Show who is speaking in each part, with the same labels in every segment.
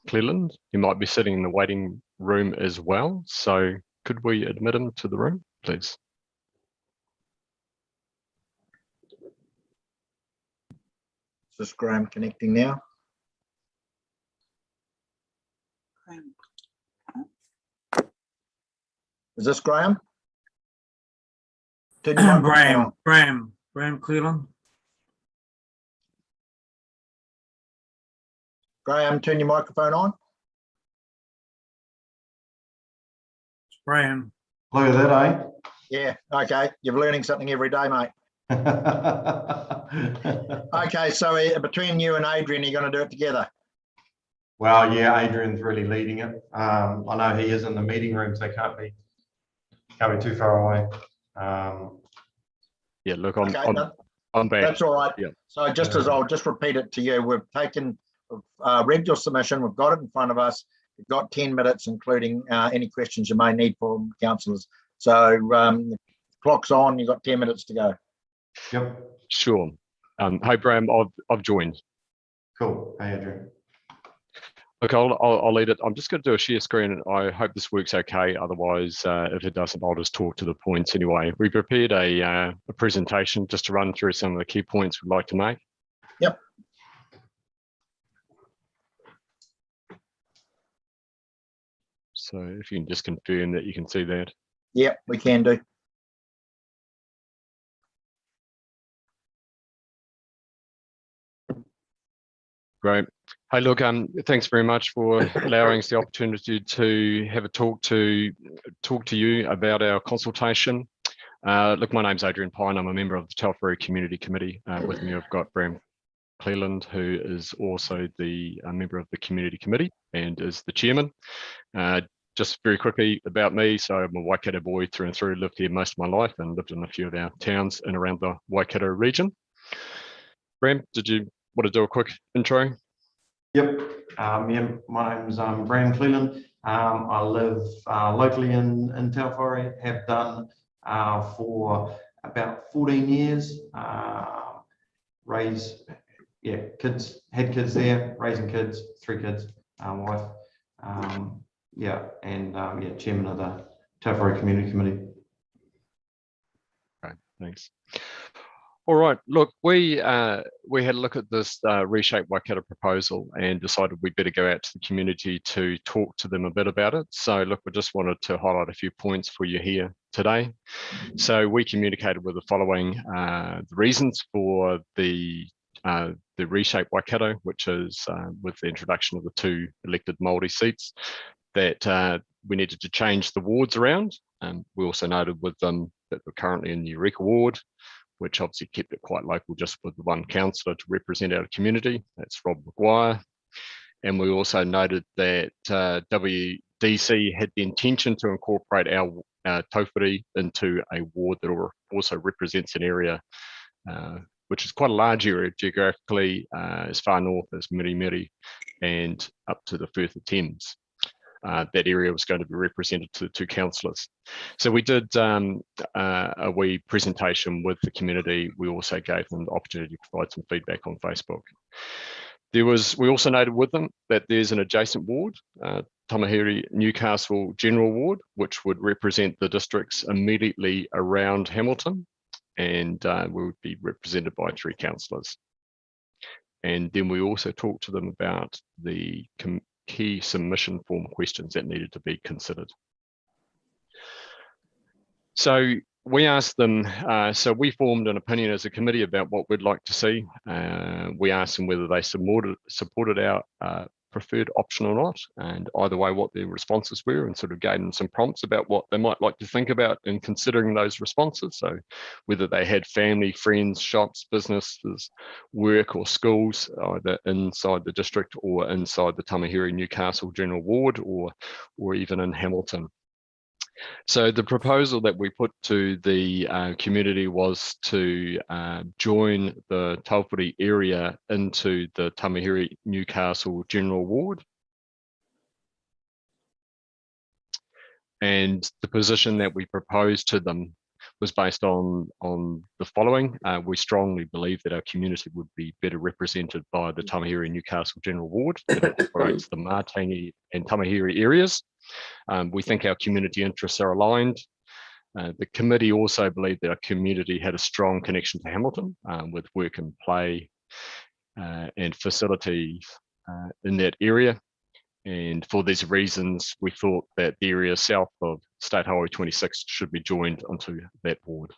Speaker 1: Cleland. He might be sitting in the waiting room as well. So could we admit him to the room, please?
Speaker 2: Is this Graham connecting now? Is this Graham?
Speaker 3: Graham Cleland.
Speaker 2: Graham, turn your microphone on.
Speaker 3: It's Graham.
Speaker 4: Look at that, eh?
Speaker 2: Yeah, okay. You're learning something every day, mate. Okay, so between you and Adrian, you're going to do it together.
Speaker 4: Well, yeah, Adrian's really leading it. I know he is in the meeting room, so can't be too far away.
Speaker 1: Yeah, look, I'm back.
Speaker 2: That's all right.
Speaker 1: Yeah.
Speaker 2: So I'll just repeat it to you. We've read your submission. We've got it in front of us. We've got 10 minutes, including any questions you may need from councillors. So the clock's on. You've got 10 minutes to go.
Speaker 4: Yep.
Speaker 1: Sure. Hey, Graham, I've joined.
Speaker 4: Cool. Hey, Adrian.
Speaker 1: Look, I'll lead it. I'm just going to do a share screen. I hope this works okay. Otherwise, if it doesn't, I'll just talk to the points anyway. We prepared a presentation just to run through some of the key points we'd like to make.
Speaker 2: Yep.
Speaker 1: So if you can just confirm that you can see that.
Speaker 2: Yep, we can do.
Speaker 1: Great. Hey, look, thanks very much for allowing us the opportunity to have a talk to you about our consultation. Look, my name's Adrian Pine. I'm a member of the Telford Community Committee. With me, I've got Graham Cleland, who is also the member of the Community Committee and is the chairman. Just very quickly about me. So I'm a Waikato boy through and through, lived here most of my life and lived in a few of our towns in around the Waikato region. Graham, did you want to do a quick intro?
Speaker 4: Yep. Yeah, my name's Graham Cleland. I live locally in Taufori, have done for about 14 years. Had kids there, raising kids, 3 kids, wife. Chairman of the Taufori Community Committee.
Speaker 1: Okay, thanks. All right, look, we had a look at this Reshape Waikato proposal and decided we'd better go out to the community to talk to them a bit about it. So look, we just wanted to highlight a few points for you here today. So we communicated with the following the reasons for the Reshape Waikato, which is with the introduction of the 2 elected Māori seats, that we needed to change the wards around. And we also noted with them that we're currently in the Eureka ward, which obviously kept it quite local, just with the 1 councillor to represent our community. That's Rob McGuire. And we also noted that WDC had the intention to incorporate our Taufiri into a ward that also represents an area which is quite a large area geographically, as far north as Mirimiri and up to the Firth of Thames. That area was going to be represented to the 2 councillors. So we did a wee presentation with the community. We also gave them the opportunity to provide some feedback on Facebook. We also noted with them that there's an adjacent ward, Tamahiri Newcastle General Ward, which would represent the districts immediately around Hamilton, and we would be represented by 3 councillors. And then we also talked to them about the key submission form questions that needed to be considered. So we asked them, so we formed an opinion as a committee about what we'd like to see. We asked them whether they supported our preferred option or not, and either way what their responses were, and sort of gave them some prompts about what they might like to think about in considering those responses. So whether they had family, friends, shops, businesses, work or schools, either inside the district or inside the Tamahiri Newcastle General Ward, or even in Hamilton. So the proposal that we put to the community was to join the Taufiri area into the Tamahiri Newcastle General Ward. And the position that we proposed to them was based on the following. We strongly believe that our community would be better represented by the Tamahiri Newcastle General Ward that incorporates the Matangi and Tamahiri areas. We think our community interests are aligned. The committee also believed that our community had a strong connection to Hamilton with work and play and facilities in that area. And for these reasons, we thought that the area south of State Highway 26 should be joined onto that board.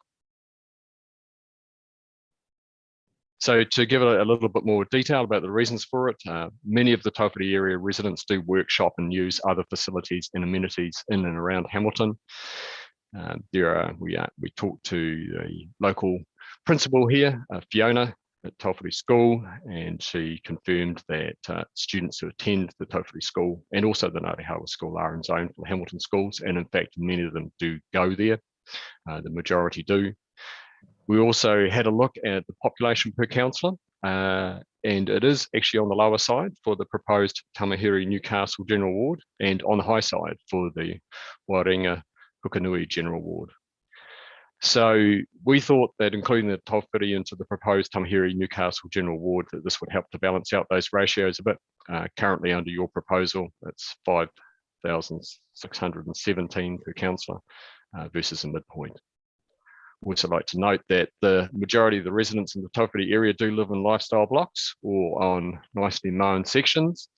Speaker 1: So to give it a little bit more detail about the reasons for it, many of the Taupiri area residents do workshop and use other facilities and amenities in and around Hamilton. We talked to the local principal here, Fiona, at Taupiri School, and she confirmed that students who attend the Taupiri School and also the Ngāti School are in zone for Hamilton schools, and in fact many of them do go there, the majority do. We also had a look at the population per councillor, and it is actually on the lower side for the proposed Tamahiri Newcastle General Ward and on the high side for the Waringa Hukanui General Ward. So we thought that including the Taupiri into the proposed Tamahiri Newcastle General Ward, that this would help to balance out those ratios a bit. Currently under your proposal, it's 5,617 per councillor versus a midpoint. We'd also like to note that the majority of the residents in the Taupiri area do live in lifestyle blocks or on nicely mown sections,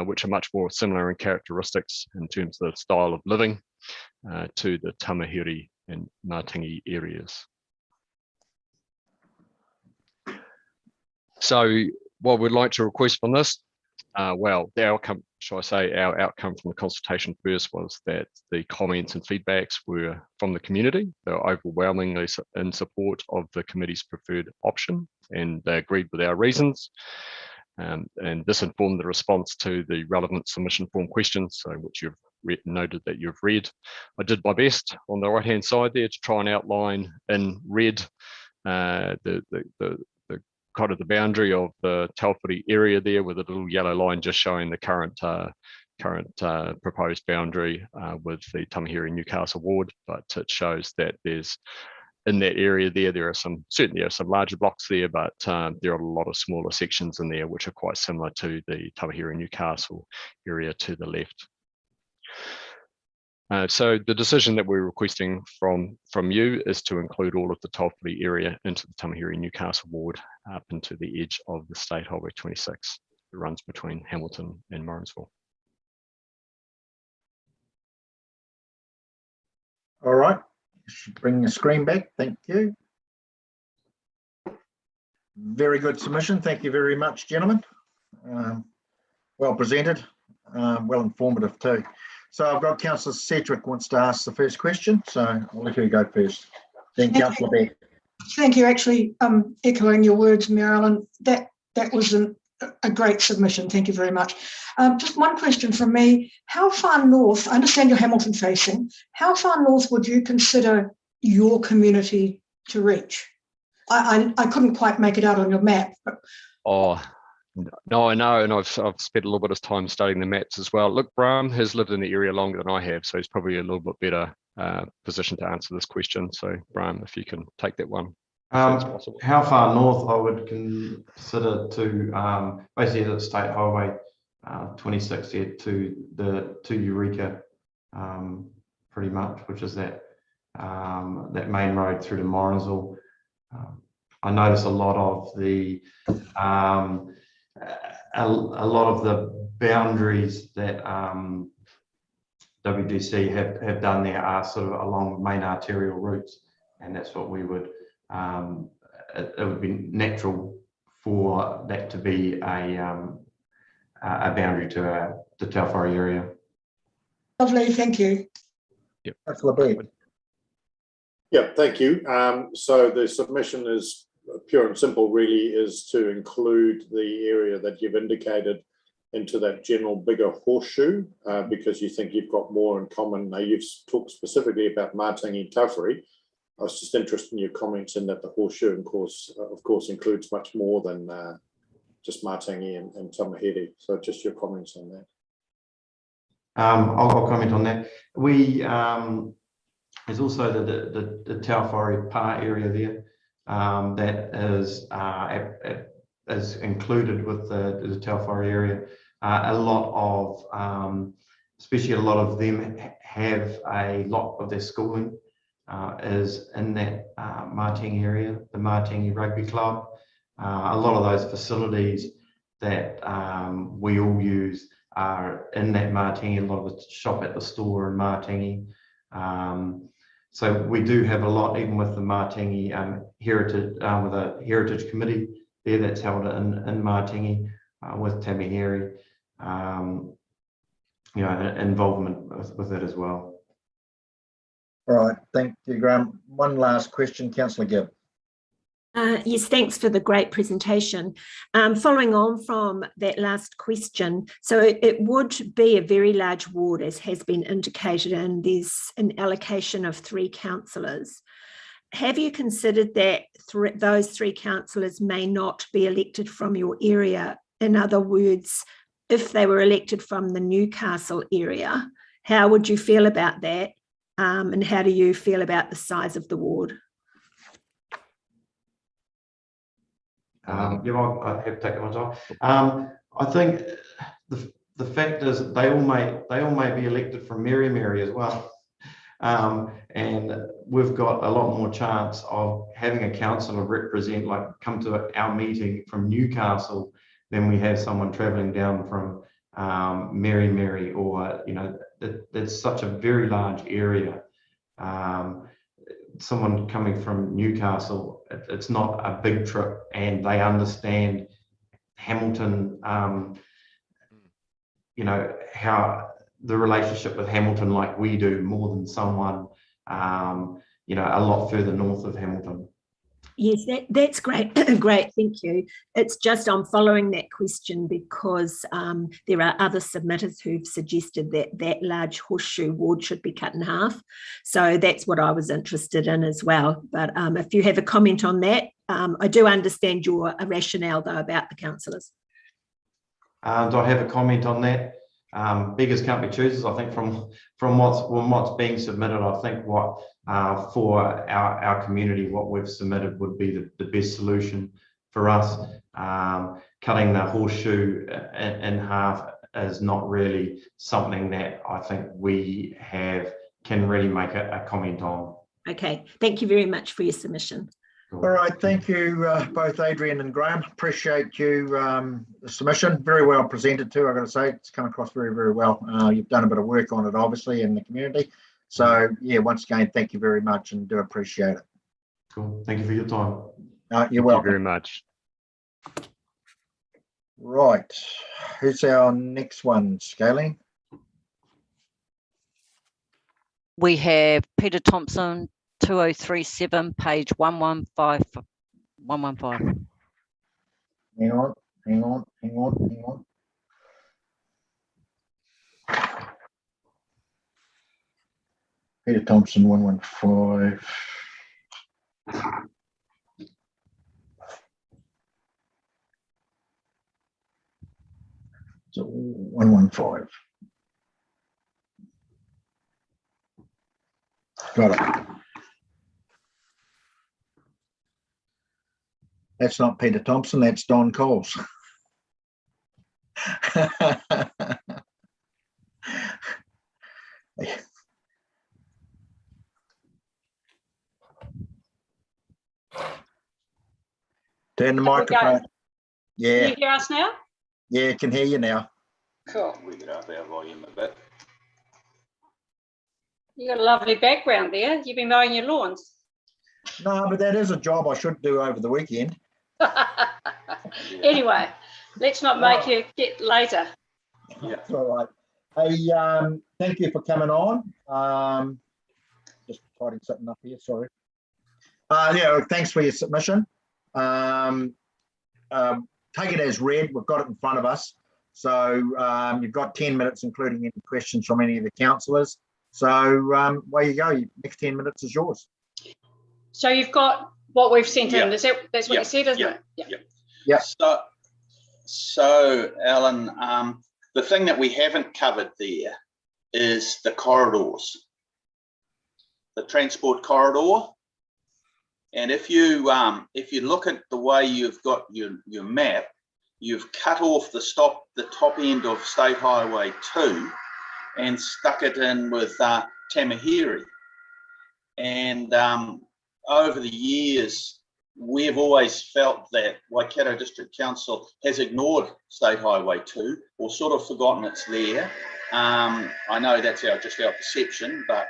Speaker 1: which are much more similar in characteristics in terms of the style of living to the Tamahiri and Matangi areas. So what we'd like to request from this, well, the outcome, shall I say, our outcome from the consultation first was that the comments and feedbacks were from the community. They were overwhelmingly in support of the committee's preferred option, and they agreed with our reasons. And this informed the response to the relevant submission form questions, so which you've noted that you've read. I did my best on the right hand side there to try and outline in red the kind of the boundary of the Taupiri area there, with a little yellow line just showing the current proposed boundary with the Tamahiri Newcastle Ward. But it shows that there's in that area there are certainly some larger blocks there, but there are a lot of smaller sections in there which are quite similar to the Tamahiri Newcastle area to the left. So the decision that we're requesting from you is to include all of the Taupiri area into the Tamahiri Newcastle Ward up into the edge of the State Highway 26 that runs between Hamilton and Morrinsville.
Speaker 2: All right, should bring the screen back. Thank you. Very good submission. Thank you very much, gentlemen. Well presented, well informative too. So I've got Councillor Sedgwick wants to ask the first question, so I'll let her go first. Then Councillor Beck.
Speaker 5: Thank you. Actually, echoing your words, Marilyn, that was a great submission. Thank you very much. Just one question from me. How far north, I understand you're Hamilton facing, how far north would you consider your community to reach? I couldn't quite make it out on your map. But...
Speaker 1: Oh, no, I know, and I've spent a little bit of time studying the maps as well. Look, Bram has lived in the area longer than I have, so he's probably a little bit better positioned to answer this question. So, Bram, if you can take that one.
Speaker 4: How far north I would consider to basically the State Highway 26 here to Eureka, pretty much, which is that main road through to Morrinsville. I notice a lot of the boundaries that WDC have done there are sort of along main arterial routes, and that's what we would. It would be natural for that to be a boundary to the Taupiri area.
Speaker 5: Lovely, thank you.
Speaker 1: Yep.
Speaker 6: Yeah, thank you. So the submission is pure and simple, really, is to include the area that you've indicated into that general bigger horseshoe, because you think you've got more in common. Now, you've talked specifically about Matangi Taupiri. I was just interested in your comments in that the horseshoe, of course, includes much more than just Matangi and Tamahiri. So just your comments on that.
Speaker 4: I'll comment on that. There's also the Taufori Pa area there that is included with the Taufori area. A lot of, especially a lot of them have a lot of their schooling is in that Martingi area, the Martingi Rugby Club. A lot of those facilities that we all use are in that Martingi. A lot of us shop at the store in Martingi. So we do have a lot, even with the Martingi heritage, with a heritage committee there that's held in Martingi with Tamihiri, involvement with it as well.
Speaker 2: All right, thank you, Graham. One last question, Councillor Gibb.
Speaker 7: Yes, thanks for the great presentation. Following on from that last question, so it would be a very large ward, as has been indicated, and there's an allocation of 3 councillors. Have you considered that those 3 councillors may not be elected from your area? In other words, if they were elected from the Newcastle area, how would you feel about that? And how do you feel about the size of the ward?
Speaker 4: I have to take that one off. I think the fact is that they all may be elected from Mary as well, and we've got a lot more chance of having a councillor represent, like come to our meeting from Newcastle, than we have someone travelling down from Mary, or that's such a very large area. Someone coming from Newcastle, it's not a big trip, and they understand Hamilton, how the relationship with Hamilton like we do, more than someone, a lot further north of Hamilton.
Speaker 7: Yes, that's great. Great, thank you. It's just I'm following that question because there are other submitters who've suggested that large horseshoe ward should be cut in half. So that's what I was interested in as well. But if you have a comment on that, I do understand your rationale though about the councillors.
Speaker 4: Do I have a comment on that? Beggars can't be choosers. I think from what's being submitted, I think what for our community, what we've submitted would be the best solution for us. Cutting the horseshoe in half is not really something that I think we can really make a comment on.
Speaker 7: Okay, thank you very much for your submission.
Speaker 2: All right, thank you both Adrian and Graham. Appreciate you the submission. Very well presented too, I've got to say. It's come across very, very well. You've done a bit of work on it, obviously, in the community. So, yeah, once again, thank you very much and do appreciate it.
Speaker 4: Cool. Thank you for your time.
Speaker 2: You're welcome.
Speaker 1: Thank you very much.
Speaker 2: Right. Who's our next one, Scaling?
Speaker 8: We have Peter Thompson, 2037, page 115.
Speaker 2: Hang on. Peter Thompson, 115. So 115. Got it. That's not Peter Thompson, that's Don Coles. Turn the microphone. Yeah.
Speaker 9: Can you hear us now?
Speaker 2: Yeah, can hear you now.
Speaker 9: Cool.
Speaker 10: We get up our volume a bit.
Speaker 9: You got a lovely background there. You've been mowing your lawns.
Speaker 2: No, but that is a job I should do over the weekend.
Speaker 9: Anyway, let's not make you get later.
Speaker 2: Yeah, that's all right. Hey, thank you for coming on. Just tidying something up here, sorry. Yeah, thanks for your submission. Take it as read. We've got it in front of us. So you've got 10 minutes, including any questions from any of the councillors. So away you go. Next 10 minutes is yours.
Speaker 9: So you've got what we've sent in. That's what you said, isn't it?
Speaker 2: Yeah.
Speaker 10: So Alan, the thing that we haven't covered there is the corridors. transport corridor. And if you look at the way you've got your map, you've cut off the top end of State Highway 2 and stuck it in with Tamahiri. And over the years, we've always felt that Waikato District Council has ignored State Highway 2 or sort of forgotten it's there. I know that's just our perception, but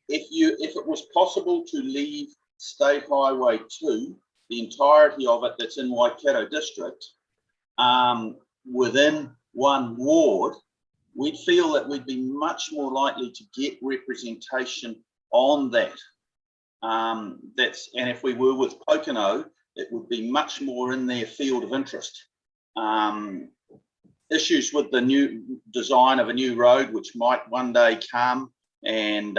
Speaker 10: if it was possible to leave State Highway 2, the entirety of it that's in Waikato District, within one ward, we'd feel that we'd be much more likely to get representation on that. And if we were with Pocono, it would be much more in their field of interest. Issues with the new design of a new road, which might one day come, and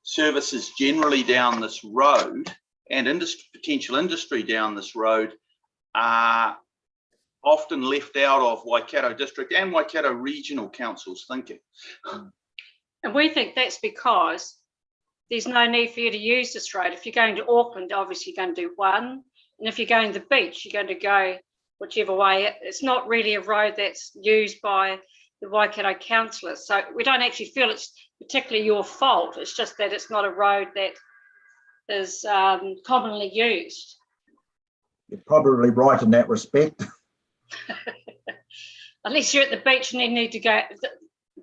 Speaker 10: services generally down this road, and potential industry down this road, are often left out of Waikato District and Waikato Regional Council's thinking.
Speaker 9: And we think that's because there's no need for you to use this road. If you're going to Auckland, obviously you're going to do one. And if you're going to the beach, you're going to go whichever way. It's not really a road that's used by the Waikato councillors. So we don't actually feel it's particularly your fault. It's just that it's not a road that is commonly used.
Speaker 2: You're probably right in that respect.
Speaker 9: Unless you're at the beach and you need to go,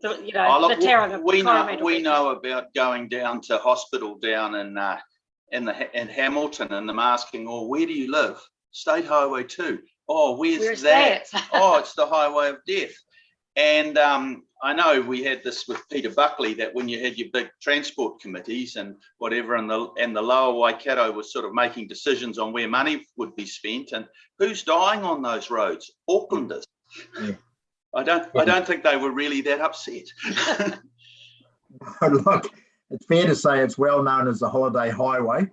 Speaker 10: Look,
Speaker 9: the Tauranga.
Speaker 10: We know about going down to hospital down in Hamilton, and them asking, "Oh, where do you live?" State Highway 2. Oh, where's that? Oh, it's the highway of death. And I know we had this with Peter Buckley, that when you had your big transport committees and whatever, and the lower Waikato was sort of making decisions on where money would be spent, and who's dying on those roads? Aucklanders.
Speaker 2: Yeah.
Speaker 10: I don't think they were really that upset.
Speaker 2: Look, it's fair to say it's well known as the holiday highway.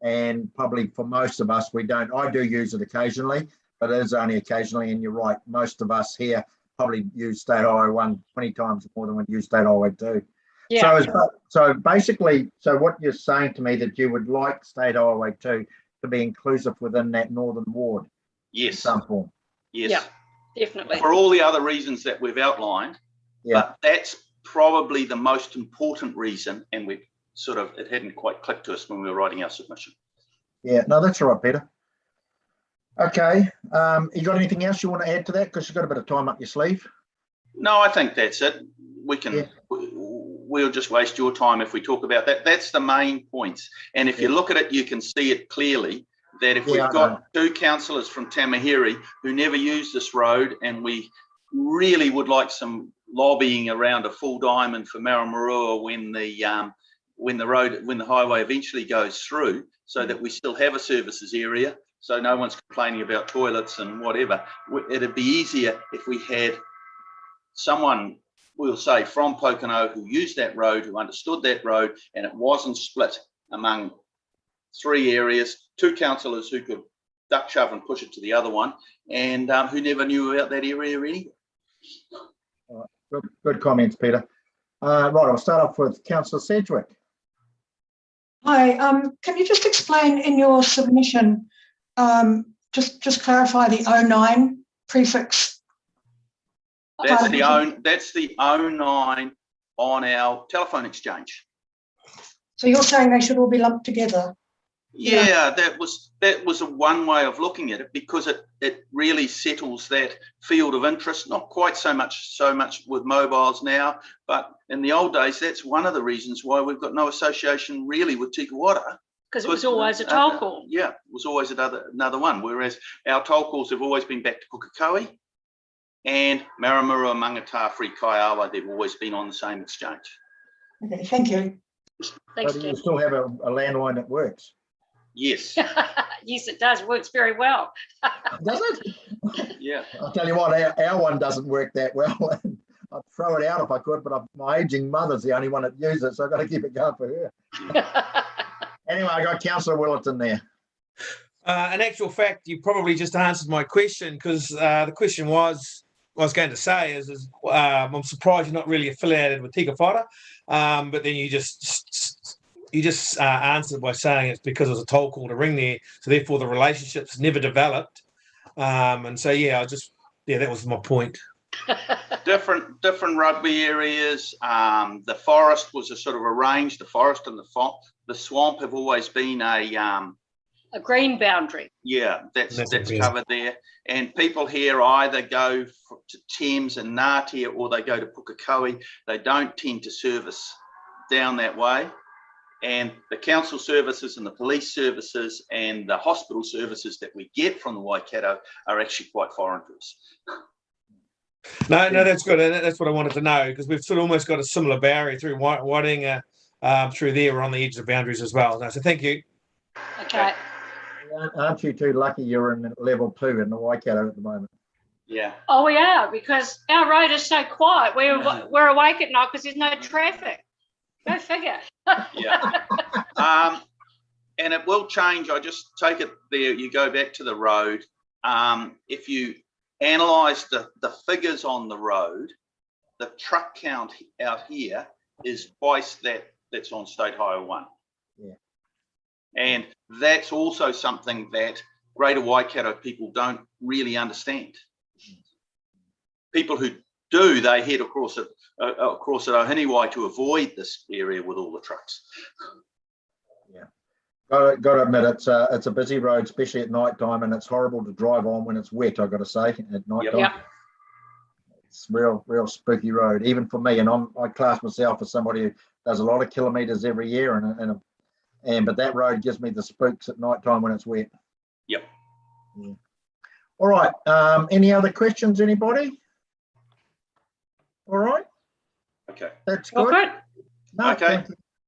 Speaker 2: And probably for most of us, we don't. I do use it occasionally, but it is only occasionally. And you're right, most of us here probably use State Highway 1 20 times more than we use State Highway 2. Yeah. So basically, what you're saying to me, that you would like State Highway 2 to be inclusive within that northern ward?
Speaker 10: Yes.
Speaker 2: In some form.
Speaker 10: Yes.
Speaker 9: Yeah, definitely.
Speaker 10: For all the other reasons that we've outlined, but that's probably the most important reason, and it hadn't quite clicked to us when we were writing our submission. Yeah,
Speaker 2: no, that's all right, Peter. Okay, you got anything else you want to add to that? Because you've got a bit of time up your sleeve.
Speaker 10: No, I think that's it. We can. We'll just waste your time if we talk about that. That's the main points. And if you look at it, you can see it clearly that if we've got two councillors from Tamahiri who never use this road, and we really would like some lobbying around a full diamond for Maramarua when the highway eventually goes through, so that we still have a services area, so no one's complaining about toilets and whatever. It'd be easier if we had someone, we'll say, from Pocono who used that road, who understood that road, and it wasn't split among three areas, two councillors who could duck, shove and push it to the other one, and who never knew about that area really.
Speaker 2: Good comments, Peter. Right, I'll start off with Councillor Sedgwick.
Speaker 5: Hi, can you just explain in your submission, just clarify the 09 prefix?
Speaker 10: That's the 09 on our telephone exchange.
Speaker 5: So you're saying they should all be lumped together?
Speaker 10: Yeah, that was a one way of looking at it, because it really settles that field of interest. Not quite so much with mobiles now, but in the old days, that's one of the reasons why we've got no association really with Tikawara.
Speaker 9: Because it was always a toll call.
Speaker 10: Yeah, it was always another one. Whereas our toll calls have always been back to Pukekohe, and Maramarua, Mangatawhiri, Kaiawa, they've always been on the same exchange.
Speaker 5: Okay, thank you.
Speaker 9: Thanks,
Speaker 2: so you still have a landline that works?
Speaker 10: Yes.
Speaker 9: Yes, it does. Works very well.
Speaker 2: Does it?
Speaker 10: Yeah.
Speaker 2: I'll tell you what, our one doesn't work that well. I'd throw it out if I could, but my aging mother's the only one that uses it, so I've got to keep it going for her. Anyway, I got Councillor Willerton there.
Speaker 11: In actual fact, you probably just answered my question, because the question was,
Speaker 3: I was going to say is I'm surprised you're not really affiliated with Tika Whara, but then you just answered by saying it's because it was a toll call to ring there, so therefore the relationship's never developed. And so that was my point.
Speaker 10: Different rugby areas. The forest was a sort of arranged. The forest and the swamp have always been
Speaker 9: a green boundary.
Speaker 10: Yeah, that's covered there. And people here either go to Thames and Ngatea or they go to Pukekohe. They don't tend to service down that way. And the council services and the police services and the hospital services that we get from the Waikato are actually quite foreign to us.
Speaker 3: No, that's good. And that's what I wanted to know, because we've sort of almost got a similar barrier through Waidinga, through there. We're on the edge of the boundaries as well. No, so thank you.
Speaker 9: Okay.
Speaker 2: Aren't you too lucky you're in level 2 in the Waikato at the moment?
Speaker 10: Yeah.
Speaker 9: Oh, we are, because our road is so quiet. We're awake at night because there's no traffic. Go figure.
Speaker 10: Yeah. And it will change. I just take it there. You go back to the road. If you analyse the figures on the road, the truck count out here is twice that's on State Highway 1.
Speaker 2: Yeah.
Speaker 10: And that's also something that Greater Waikato people don't really understand. People who do, they head across at Ohiniwai to avoid this area with all the trucks.
Speaker 2: Yeah, got to admit it's a busy road, especially at night time, and it's horrible to drive on when it's wet. I've got to say, at night time.
Speaker 9: Yep.
Speaker 2: It's real spooky road, even for me. And I class myself as somebody who does a lot of kilometres every year, but that road gives me the spooks at night time when it's wet.
Speaker 10: Yep.
Speaker 2: Yeah. All right. Any other questions, anybody? All right.
Speaker 10: Okay.
Speaker 2: That's good.
Speaker 9: Okay.
Speaker 2: No,
Speaker 10: okay.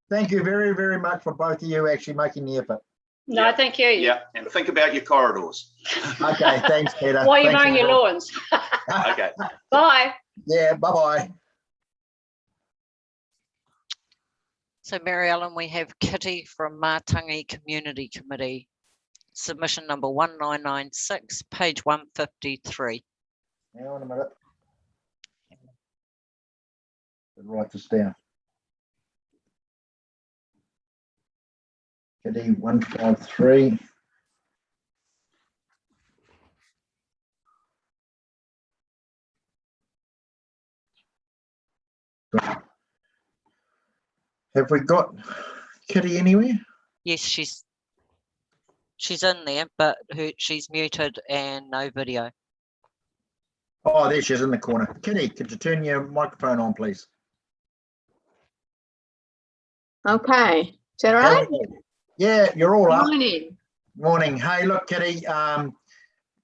Speaker 2: Thank you very, very much for both of you actually making the effort.
Speaker 9: No, thank you.
Speaker 10: Yeah, and think about your corridors.
Speaker 2: Okay, thanks, Peter.
Speaker 9: While you're mowing your lawns.
Speaker 10: Okay.
Speaker 9: Bye.
Speaker 2: Yeah, bye-bye.
Speaker 8: So, Mary Ellen, we have Kitty from Mātangi Community Committee, submission number 1996, page 153.
Speaker 2: Hang on a minute. Write this down. Kitty 153. Have we got Kitty anywhere?
Speaker 8: Yes, she's in there, but she's muted and no video.
Speaker 2: Oh, there she is in the corner. Kitty, could you turn your microphone on, please?
Speaker 11: Okay, is that right?
Speaker 2: Yeah, you're all up.
Speaker 11: Morning.
Speaker 2: Morning. Hey, look, Kitty,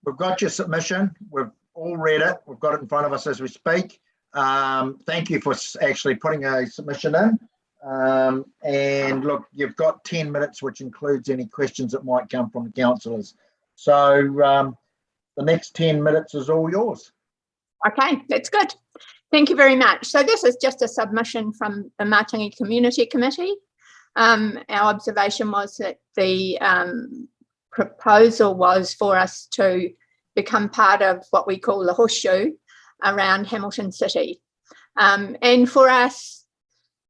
Speaker 2: we've got your submission. We've all read it. We've got it in front of us as we speak. Thank you for actually putting a submission in. And look, you've got 10 minutes, which includes any questions that might come from the councillors. So the next 10 minutes is all yours.
Speaker 11: Okay, that's good. Thank you very much. So this is just a submission from the Mātangi Community Committee. Our observation was that the proposal was for us to become part of what we call the horseshoe around Hamilton City. And for us,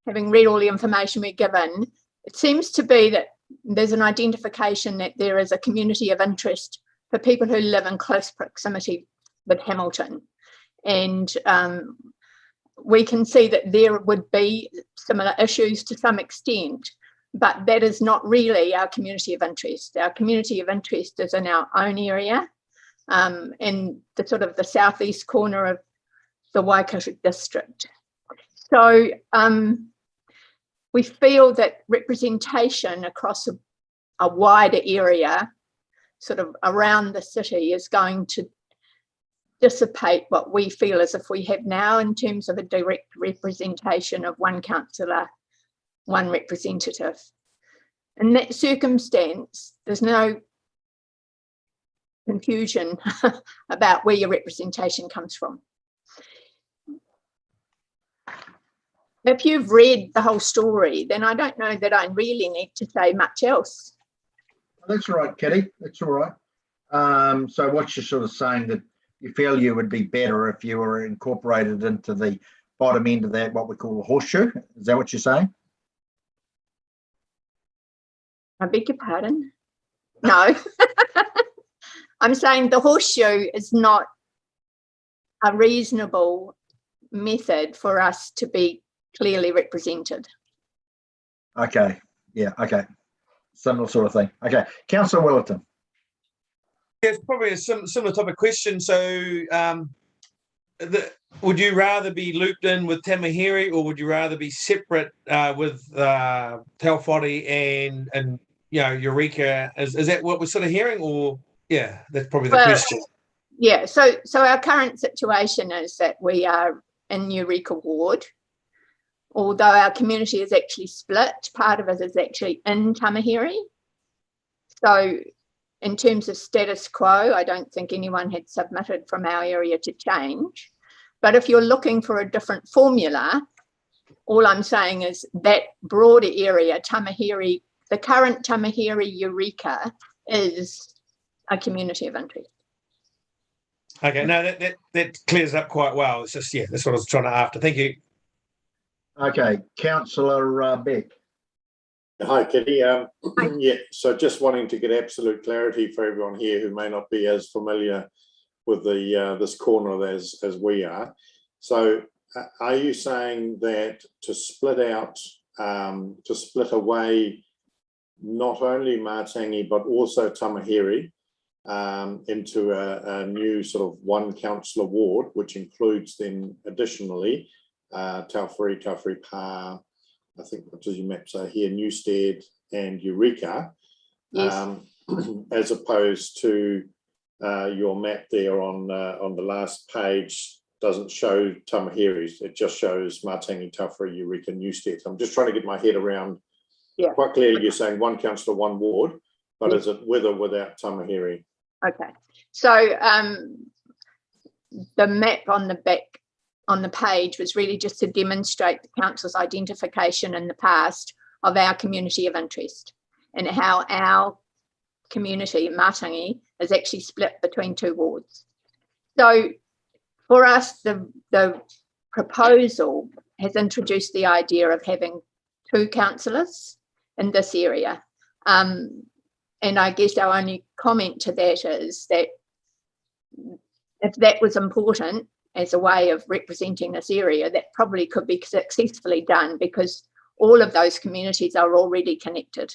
Speaker 11: having read all the information we're given, it seems to be that there's an identification that there is a community of interest for people who live in close proximity with Hamilton. And we can see that there would be similar issues to some extent, but that is not really our community of interest. Our community of interest is in our own area, in the sort of the southeast corner of the Waikato district. So we feel that representation across a wider area, sort of around the city, is going to dissipate what we feel as if we have now in terms of a direct representation of one councillor, one representative. In that circumstance, there's no confusion about where your representation comes from. If you've read the whole story, then I don't know that I really need to say much else.
Speaker 2: That's all right, Kitty. That's all right. So what you're sort of saying that you feel you would be better if you were incorporated into the bottom end of that, what we call a horseshoe. Is that what you're saying?
Speaker 11: I beg your pardon? No. I'm saying the horseshoe is not a reasonable method for us to be clearly represented.
Speaker 2: Okay. Yeah. Okay. Similar sort of thing. Okay. Councillor Willerton.
Speaker 3: Yeah, it's probably a similar type of question. So, would you rather be looped in with Tamahiri, or would you rather be separate with Taufori and Eureka? Is that what we're sort of hearing, or yeah, that's probably the question.
Speaker 11: Yeah. So our current situation is that we are in Eureka Ward, although our community is actually split. Part of it is actually in Tamahiri. So, in terms of status quo, I don't think anyone had submitted from our area to change. But if you're looking for a different formula, all I'm saying is that broader area, Tamahiri, the current Tamahiri Eureka is a community of interest.
Speaker 3: Okay, no, that clears up quite well. It's just, yeah, that's what I was trying to after. Thank you.
Speaker 2: Okay, Councillor Beck.
Speaker 6: Hi, Kitty. Yeah, so just wanting to get absolute clarity for everyone here who may not be as familiar with the this corner as we are. So, are you saying that to split out, to split away not only Matangi but also Tamahiri into a new sort of one councillor ward, which includes then additionally Taufori Pa, I think what does your map say here, Newstead and Eureka,
Speaker 11: Yes.
Speaker 6: as opposed to your map there on the last page doesn't show Tamahiri's, it just shows Matangi, Taufori, Eureka, Newstead. I'm just trying to get my head around, quite clearly you're saying one councillor, one ward, but is it with or without Tamahiri?
Speaker 11: Okay, so the map on the back on the page was really just to demonstrate the council's identification in the past of our community of interest and how our community, Matangi, is actually split between two wards. So for us, the proposal has introduced the idea of having two councillors in this area. And I guess our only comment to that is that if that was important as a way of representing this area, that probably could be successfully done because all of those communities are already connected.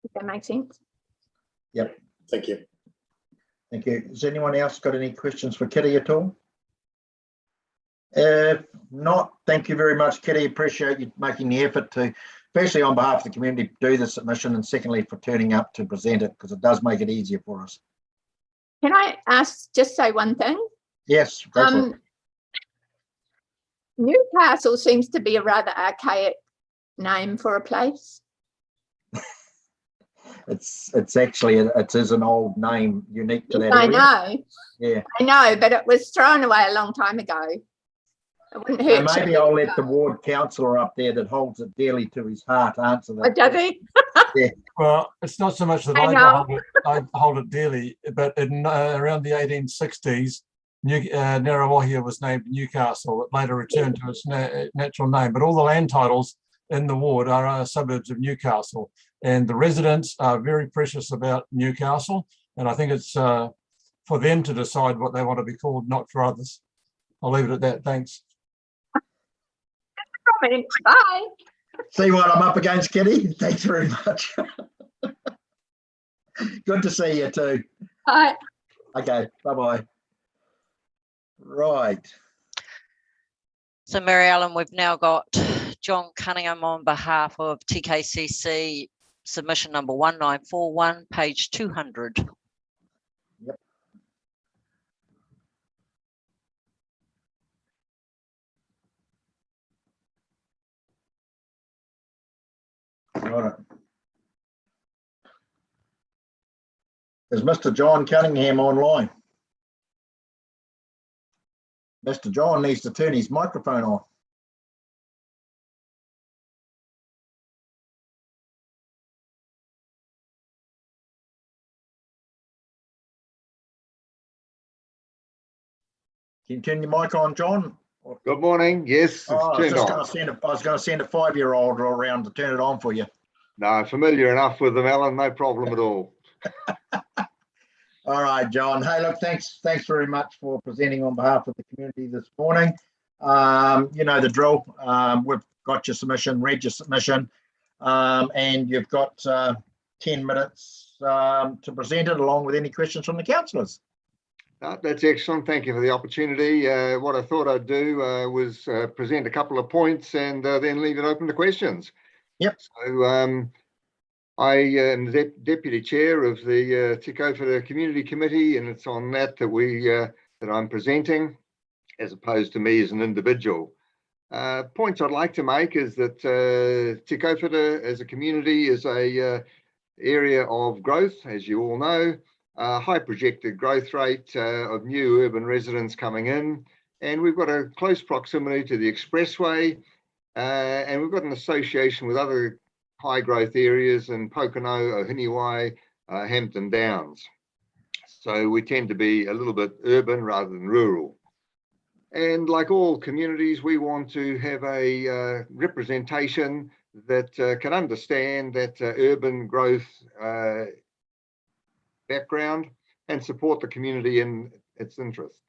Speaker 11: Does that make sense?
Speaker 2: Yep.
Speaker 6: Thank you.
Speaker 2: Thank you. Has anyone else got any questions for Kitty at all? If not, thank you very much, Kitty. Appreciate you making the effort to, especially on behalf of the community, do the submission, and secondly for turning up to present it, because it does make it easier for us.
Speaker 11: Can I just say one thing?
Speaker 2: Yes, go for it.
Speaker 11: Newcastle seems to be a rather archaic name for a place.
Speaker 2: It's actually, it is an old name unique to that area.
Speaker 11: I know.
Speaker 2: Yeah.
Speaker 11: I know, but it was thrown away a long time ago. It wouldn't hurt.
Speaker 2: So maybe I'll let the ward councillor up there that holds it dearly to his heart answer that.
Speaker 11: Oh, does he?
Speaker 2: Yeah.
Speaker 12: Well, it's not so much that I hold it dearly, but in around the 1860s, Narrawahia was named Newcastle. It later returned to its natural name, but all the land titles in the ward are suburbs of Newcastle, and the residents are very precious about Newcastle, and I think it's for them to decide what they want to be called, not for others. I'll leave it at that. Thanks.
Speaker 11: Bye.
Speaker 2: See what I'm up against, Kitty? Thanks very much. Good to see you too.
Speaker 11: Bye.
Speaker 2: Okay, bye-bye. Right.
Speaker 8: So Mary Ellen, we've now got John Cunningham on behalf of TKCC, submission number 1941, page 200.
Speaker 2: Yep. Got it. Is Mr. John Cunningham online? Mr. John needs to turn his microphone on. Can you turn your mic on, John?
Speaker 13: Good morning. Yes, it's
Speaker 2: Oh, I was
Speaker 13: turned
Speaker 2: just
Speaker 13: on.
Speaker 2: going to send I was going to send a 5-year-old around to turn it on for you.
Speaker 13: No, familiar enough with them, Alan. No problem at all.
Speaker 2: All right, John. Hey, look, thanks very much for presenting on behalf of the community this morning. You know the drill. We've got your submission, read your submission, and you've got 10 minutes to present it along with any questions from the councillors.
Speaker 13: That's excellent. Thank you for the opportunity. What I thought I'd do was present a couple of points and then leave it open to questions.
Speaker 2: Yep.
Speaker 13: So I am the Deputy Chair of the Te Kauwhata Community Committee, and it's on that that I'm presenting, as opposed to me as an individual. Points I'd like to make is that Te Kauwhata as a community is a area of growth, as you all know. High projected growth rate of new urban residents coming in, and we've got a close proximity to the expressway, and we've got an association with other high growth areas in Pocono, Ohiniwai, Hampton Downs. So we tend to be a little bit urban rather than rural. And like all communities, we want to have a representation that can understand that urban growth background and support the community in its interests.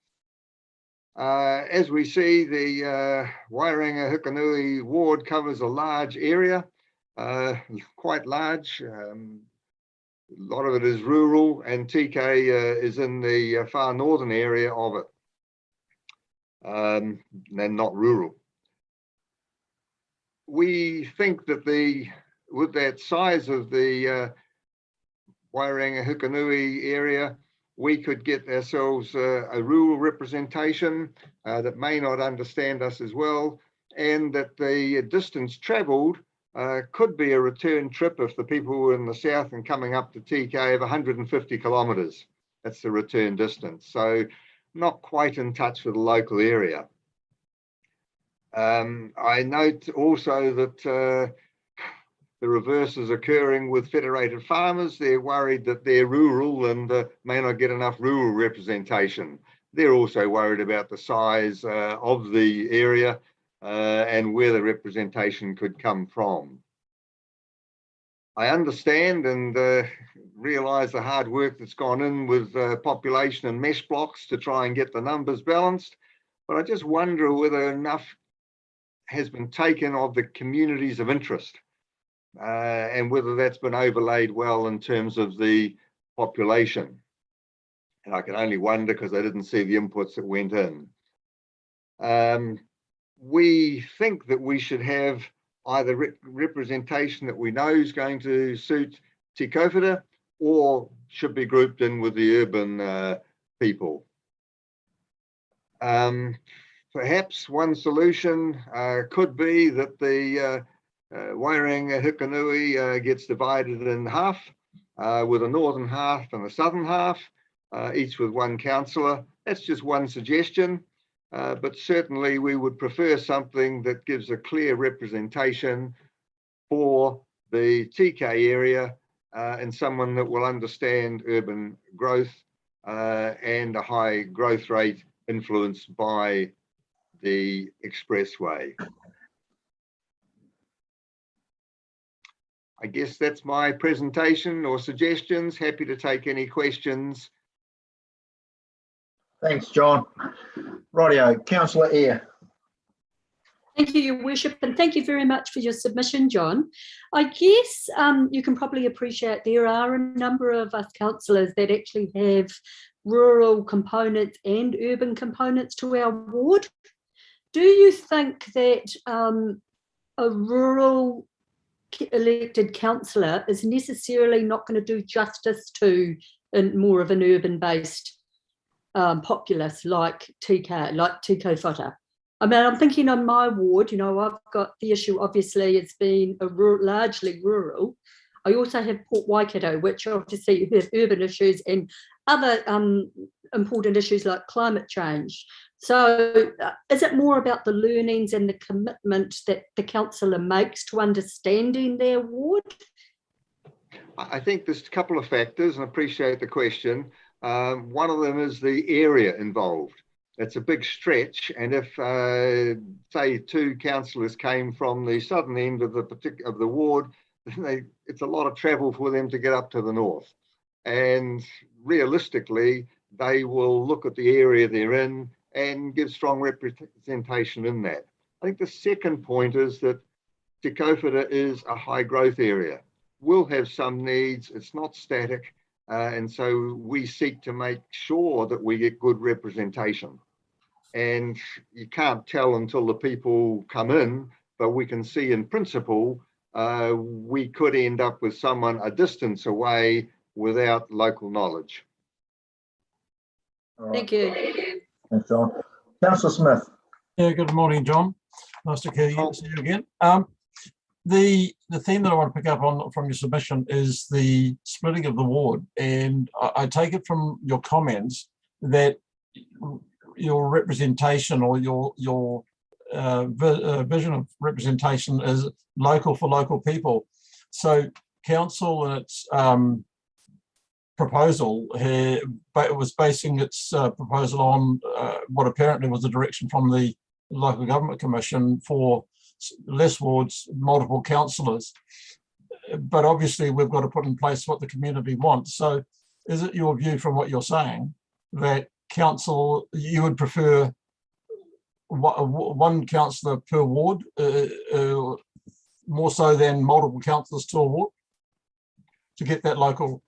Speaker 13: As we see, the Wairangi Hukanui ward covers a large area, quite large. A lot of it is rural, and TK is in the far northern area of it, and not rural. We think that with that size of the Wairangi Hukanui area, we could get ourselves a rural representation that may not understand us as well, and that the distance travelled could be a return trip if the people were in the south and coming up to TK of 150 kilometres. That's the return distance. So not quite in touch with the local area. I note also that the reverse is occurring with federated farmers. They're worried that they're rural and may not get enough rural representation. They're also worried about the size of the area and where the representation could come from. I understand and realise the hard work that's gone in with population and mesh blocks to try and get the numbers balanced, but I just wonder whether enough has been taken of the communities of interest. And whether that's been overlaid well in terms of the population. And I can only wonder because I didn't see the inputs that went in. We think that we should have either representation that we know is going to suit Te Kauwhata, or should be grouped in with the urban people. Perhaps one solution could be that the Wairangi Hukanui gets divided in half, with a northern half and a southern half, each with one councillor. That's just one suggestion, but certainly we would prefer something that gives a clear representation for the TK area and someone that will understand urban growth and a high growth rate influenced by the expressway. I guess that's my presentation or suggestions. Happy to take any questions.
Speaker 2: Thanks, John. Rightio, Councillor Eyre.
Speaker 14: Thank you, Your Worship, and thank you very much for your submission, John. I guess you can probably appreciate there are a number of us councillors that actually have rural components and urban components to our ward. Do you think that a rural elected councillor is necessarily not going to do justice to more of an urban-based populace like Te Kauwhata? I mean, I'm thinking on my ward, you know, I've got the issue, obviously, it's been largely rural. I also have Port Waikato, which obviously have urban issues and other important issues like climate change. So is it more about the learnings and the commitment that the councillor makes to understanding their ward?
Speaker 13: I think there's a couple of factors, and I appreciate the question. One of them is the area involved. it's a big stretch. And if, say, 2 councillors came from the southern end of the ward, it's a lot of travel for them to get up to the north. And realistically, they will look at the area they're in and give strong representation in that. I think the second point is that Te Kauwhata is a high growth area. We'll have some needs, it's not static, and so we seek to make sure that we get good representation. And you can't tell until the people come in, but we can see in principle, we could end up with someone a distance away without local knowledge.
Speaker 14: Thank you.
Speaker 2: Thanks, John. Councillor Smith.
Speaker 12: Yeah, good morning, John. Nice to see you again. The theme that I want to pick up on from your submission is the splitting of the ward, and I take it from your comments that your representation or your vision of representation is local for local people. So council and its proposal here, but it was basing its proposal on what apparently was the direction from the Local Government Commission for less wards, multiple councillors. But obviously we've got to put in place what the community wants. So is it your view from what you're saying that council, you would prefer one councillor per ward, more so than multiple councillors to a ward, to get that local?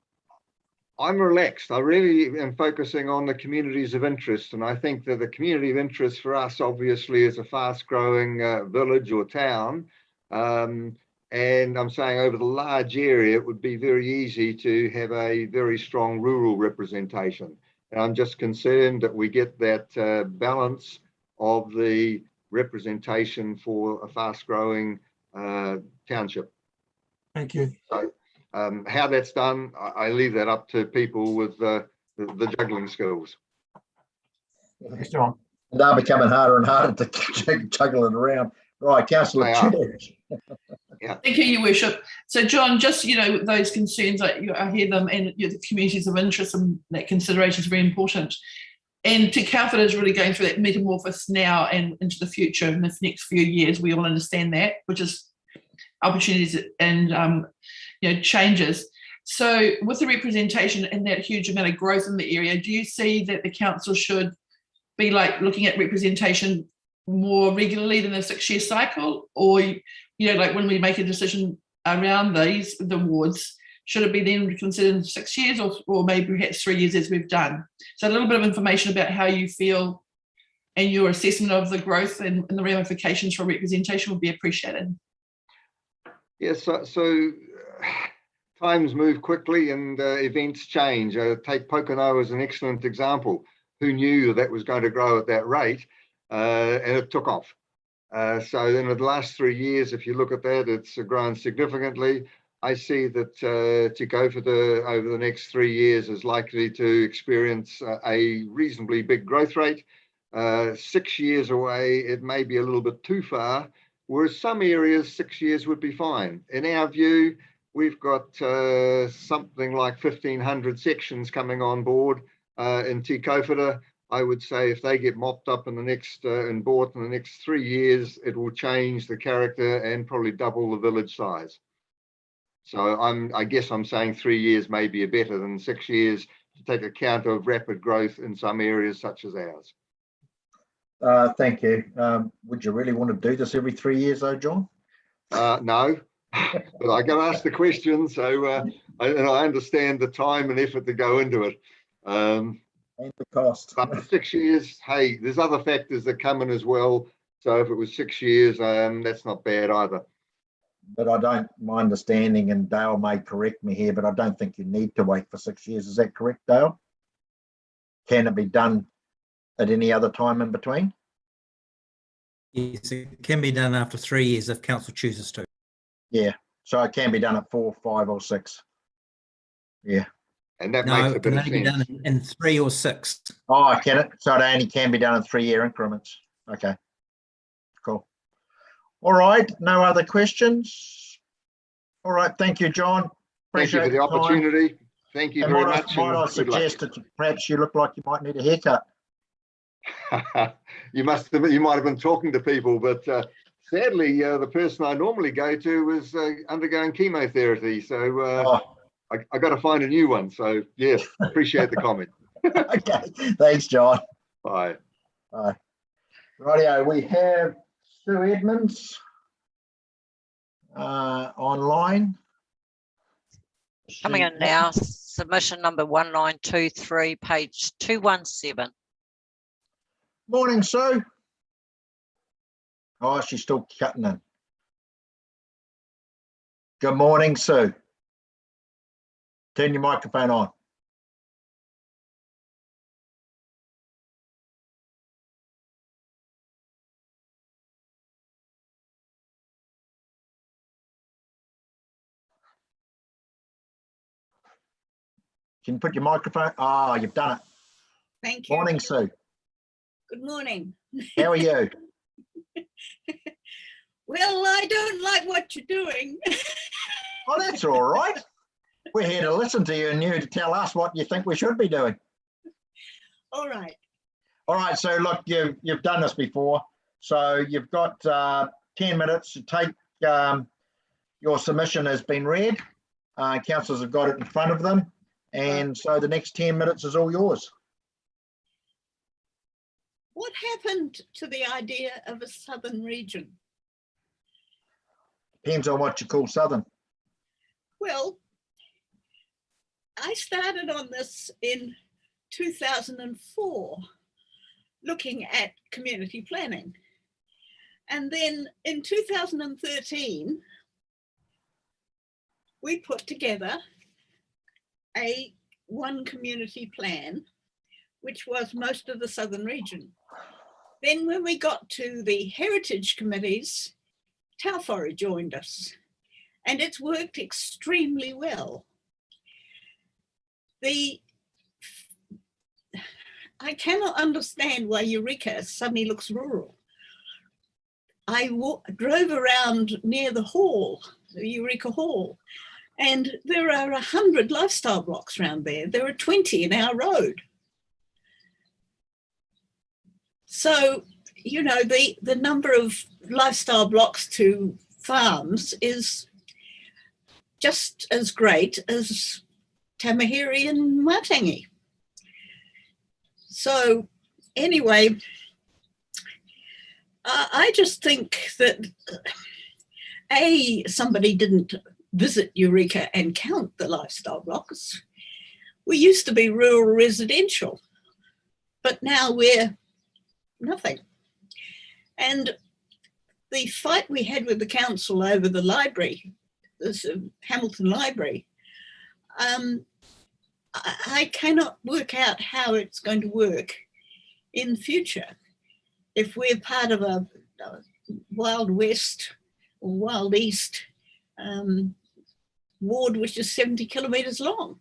Speaker 13: I'm relaxed. I really am focusing on the communities of interest. And I think that the community of interest for us, obviously, is a fast growing village or town. And I'm saying over the large area, it would be very easy to have a very strong rural representation. And I'm just concerned that we get that balance of the representation for a fast growing township.
Speaker 12: Thank you.
Speaker 13: So, how that's done, I leave that up to people with the juggling skills.
Speaker 12: Thanks, John.
Speaker 2: They're becoming harder and harder to juggle it around. Right, Councillor Church.
Speaker 13: Yeah.
Speaker 15: Thank you, Your Worship. So, John, just, those concerns, I hear them, and the communities of interest, and that consideration is very important. And Te Kauwhata is really going through that metamorphosis now and into the future in the next few years. We all understand that, which is opportunities and changes. So with the representation and that huge amount of growth in the area, do you see that the council should be looking at representation more regularly than a 6-year cycle? Or, when we make a decision around the wards, should it be then considered in 6 years or maybe perhaps 3 years as we've done? So a little bit of information about how you feel and your assessment of the growth and the ramifications for representation would be appreciated.
Speaker 13: Yes, so times move quickly and events change. Take Pocono as an excellent example. Who knew that was going to grow at that rate? And it took off. So in the last 3 years, if you look at that, it's grown significantly. I see that Te Kauwhata over the next 3 years is likely to experience a reasonably big growth rate. 6 years away, it may be a little bit too far. Whereas some areas, 6 years would be fine. In our view, we've got something like 1,500 sections coming on board in Te Kauwhata. I would say if they get mopped up in the next and bought in the next 3 years, it will change the character and probably double the village size. So I guess I'm saying 3 years may be better than 6 years to take account of rapid growth in some areas such as ours.
Speaker 2: Thank you. Would you really want to do this every 3 years though, John?
Speaker 13: No, but I got asked the question, so I understand the time and effort to go into it.
Speaker 2: And the cost.
Speaker 13: But 6 years, hey, there's other factors that come in as well. So if it was 6 years, that's not bad either.
Speaker 2: But my understanding, and Dale may correct me here, but I don't think you need to wait for 6 years. Is that correct, Dale? Can it be done at any other time in between?
Speaker 16: Yes, it can be done after 3 years if council chooses to.
Speaker 2: Yeah, so it can be done at 4, 5 or 6. Yeah.
Speaker 13: And that
Speaker 16: No,
Speaker 13: makes a
Speaker 16: it
Speaker 13: bit
Speaker 16: can
Speaker 13: of
Speaker 16: only be
Speaker 13: sense.
Speaker 16: done in 3 or 6.
Speaker 2: Oh, can it? So it only can be done in 3 year increments. Okay, cool. All right, no other questions? All right, thank you, John.
Speaker 13: Thank you for the opportunity. Thank you very much.
Speaker 2: Might I suggest that perhaps you look like you might need a haircut?
Speaker 13: You might have been talking to people, but sadly, the person I normally go to was undergoing chemotherapy. So I got to find a new one. So yes, appreciate the comment.
Speaker 2: Okay, thanks, John.
Speaker 13: Bye.
Speaker 2: Bye. Rightio, we have Sue Edmunds online.
Speaker 8: Coming in now, submission number 1923, page 217.
Speaker 2: Morning, Sue. Oh, she's still cutting in. Good morning, Sue. Turn your microphone on. Can you put your microphone? Ah, you've done it.
Speaker 17: Thank you.
Speaker 2: Morning, Sue.
Speaker 17: Good morning.
Speaker 2: How are you?
Speaker 17: Well, I don't like what you're doing.
Speaker 2: Oh, that's all right. We're here to listen to you and you to tell us what you think we should be doing.
Speaker 17: All right.
Speaker 2: All right, so look, you've done this before. So you've got 10 minutes to take your submission has been read. Councillors have got it in front of them. And so the next 10 minutes is all yours.
Speaker 17: What happened to the idea of a southern region?
Speaker 2: Depends on what you call southern.
Speaker 17: Well, I started on this in 2004, looking at community planning. And then in 2013, we put together one community plan, which was most of the southern region. Then when we got to the heritage committees, Taufora joined us, and it's worked extremely well. I cannot understand why Eureka suddenly looks rural. I drove around near the hall, the Eureka Hall, and there are 100 lifestyle blocks around there. There are 20 in our road. So, you know, the number of lifestyle blocks to farms is just as great as Tamahiri and Matangi. So anyway, I just think that somebody didn't visit Eureka and count the lifestyle blocks. We used to be rural residential, but now we're nothing. And the fight we had with the council over the library, this Hamilton Library, I cannot work out how it's going to work in future if we're part of a Wild West or Wild East ward which is 70 kilometres long.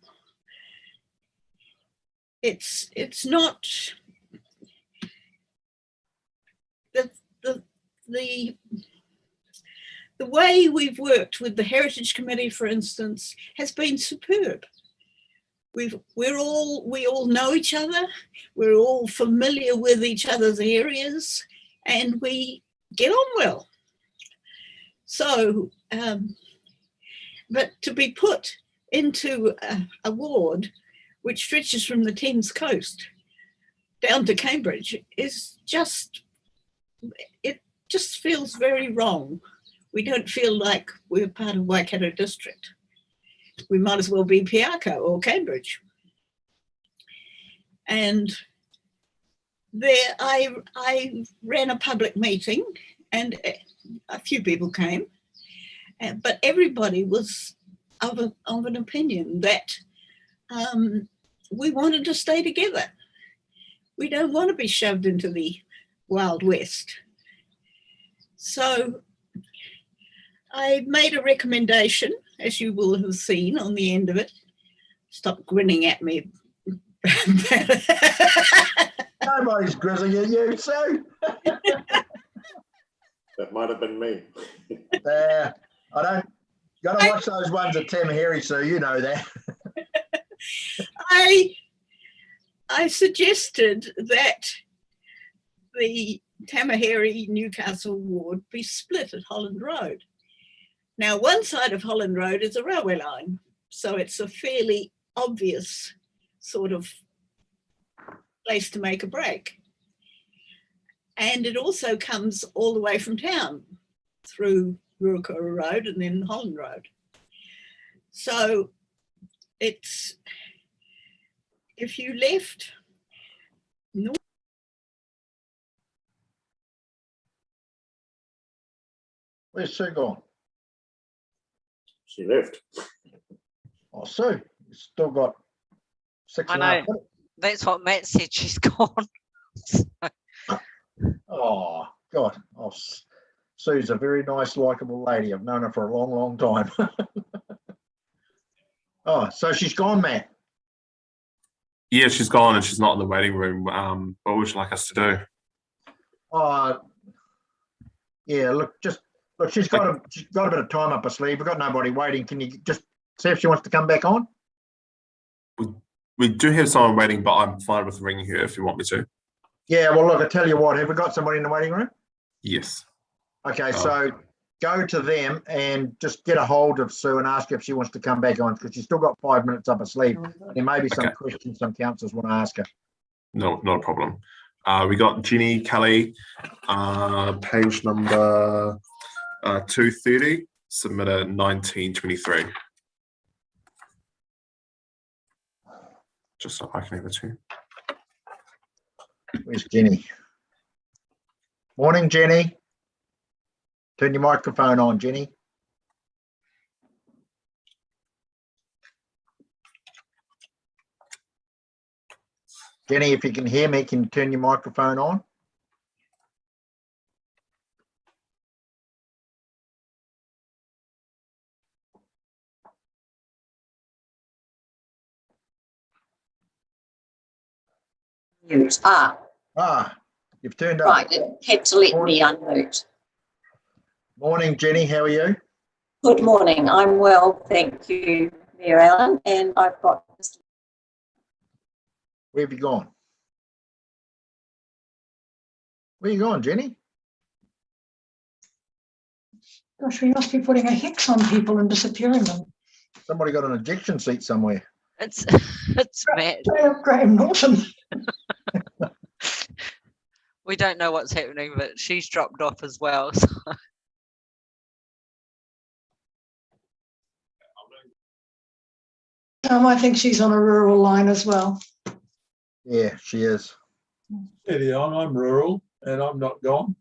Speaker 17: It's not the way we've worked with the Heritage Committee, for instance, has been superb. We all know each other. We're all familiar with each other's areas, and we get on well. So, but to be put into a ward which stretches from the Thames coast down to Cambridge is just, it just feels very wrong. We don't feel like we're part of Waikato District. We might as well be Piako or Cambridge. And there I ran a public meeting and a few people came, but everybody was of an opinion that we wanted to stay together. We don't want to be shoved into the Wild West. So I made a recommendation, as you will have seen on the end of it. Stop grinning at me.
Speaker 2: Nobody's grinning at you, Sue.
Speaker 6: That might have been me.
Speaker 2: I don't. You got to watch those ones at Tamahiri, Sue. You know that.
Speaker 17: I suggested that the Tamahere Newcastle ward be split at Holland Road. Now, one side of Holland Road is a railway line, so it's a fairly obvious sort of place to make a break. And it also comes all the way from town through Ruakura Road and then Holland Road. So it's, if you left north.
Speaker 2: Where's Sue gone?
Speaker 6: She left.
Speaker 2: Oh, Sue, you still got 6.5
Speaker 8: I know.
Speaker 2: minutes.
Speaker 8: That's what Matt said. She's gone.
Speaker 2: Oh, God. Oh, Sue's a very nice, likeable lady. I've known her for a long, long time. Oh, so she's gone, Matt.
Speaker 18: Yeah, she's gone and she's not in the waiting room. What would you like us to do?
Speaker 2: Yeah, look, she's got a bit of time up her sleeve. We've got nobody waiting. Can you just see if she wants to come back on?
Speaker 18: We do have someone waiting, but I'm fine with ringing her if you want me to.
Speaker 2: Yeah, well, look, I tell you what, have we got somebody in the waiting room?
Speaker 18: Yes.
Speaker 2: Okay, so go to them and just get a hold of Sue and ask her if she wants to come back on, because she's still got 5 minutes up her sleeve. There may be some questions some councillors want to ask her.
Speaker 18: No, not a problem. We got Jenny Kelly, page number 230, submitted 1923. Just so I can have it too.
Speaker 2: Where's Jenny? Morning, Jenny. Turn your microphone on, Jenny. Jenny, if you can hear me, can you turn your microphone on?
Speaker 19: Mute.
Speaker 2: You've turned up.
Speaker 19: Right, it had to let me unmute.
Speaker 2: Morning, Jenny. How are you?
Speaker 19: Good morning. I'm well, thank you, Mayor Allen, and I've got.
Speaker 2: Where have you gone? Where you going, Jenny?
Speaker 5: Gosh, we must be putting a hex on people and disappearing them.
Speaker 2: Somebody got an ejection seat somewhere.
Speaker 8: It's Matt.
Speaker 5: Graham Norton.
Speaker 8: We don't know what's happening, but she's dropped off as well. So.
Speaker 5: I think she's on a rural line as well.
Speaker 2: Yeah, she is.
Speaker 12: Steady on, I'm rural and I'm not gone.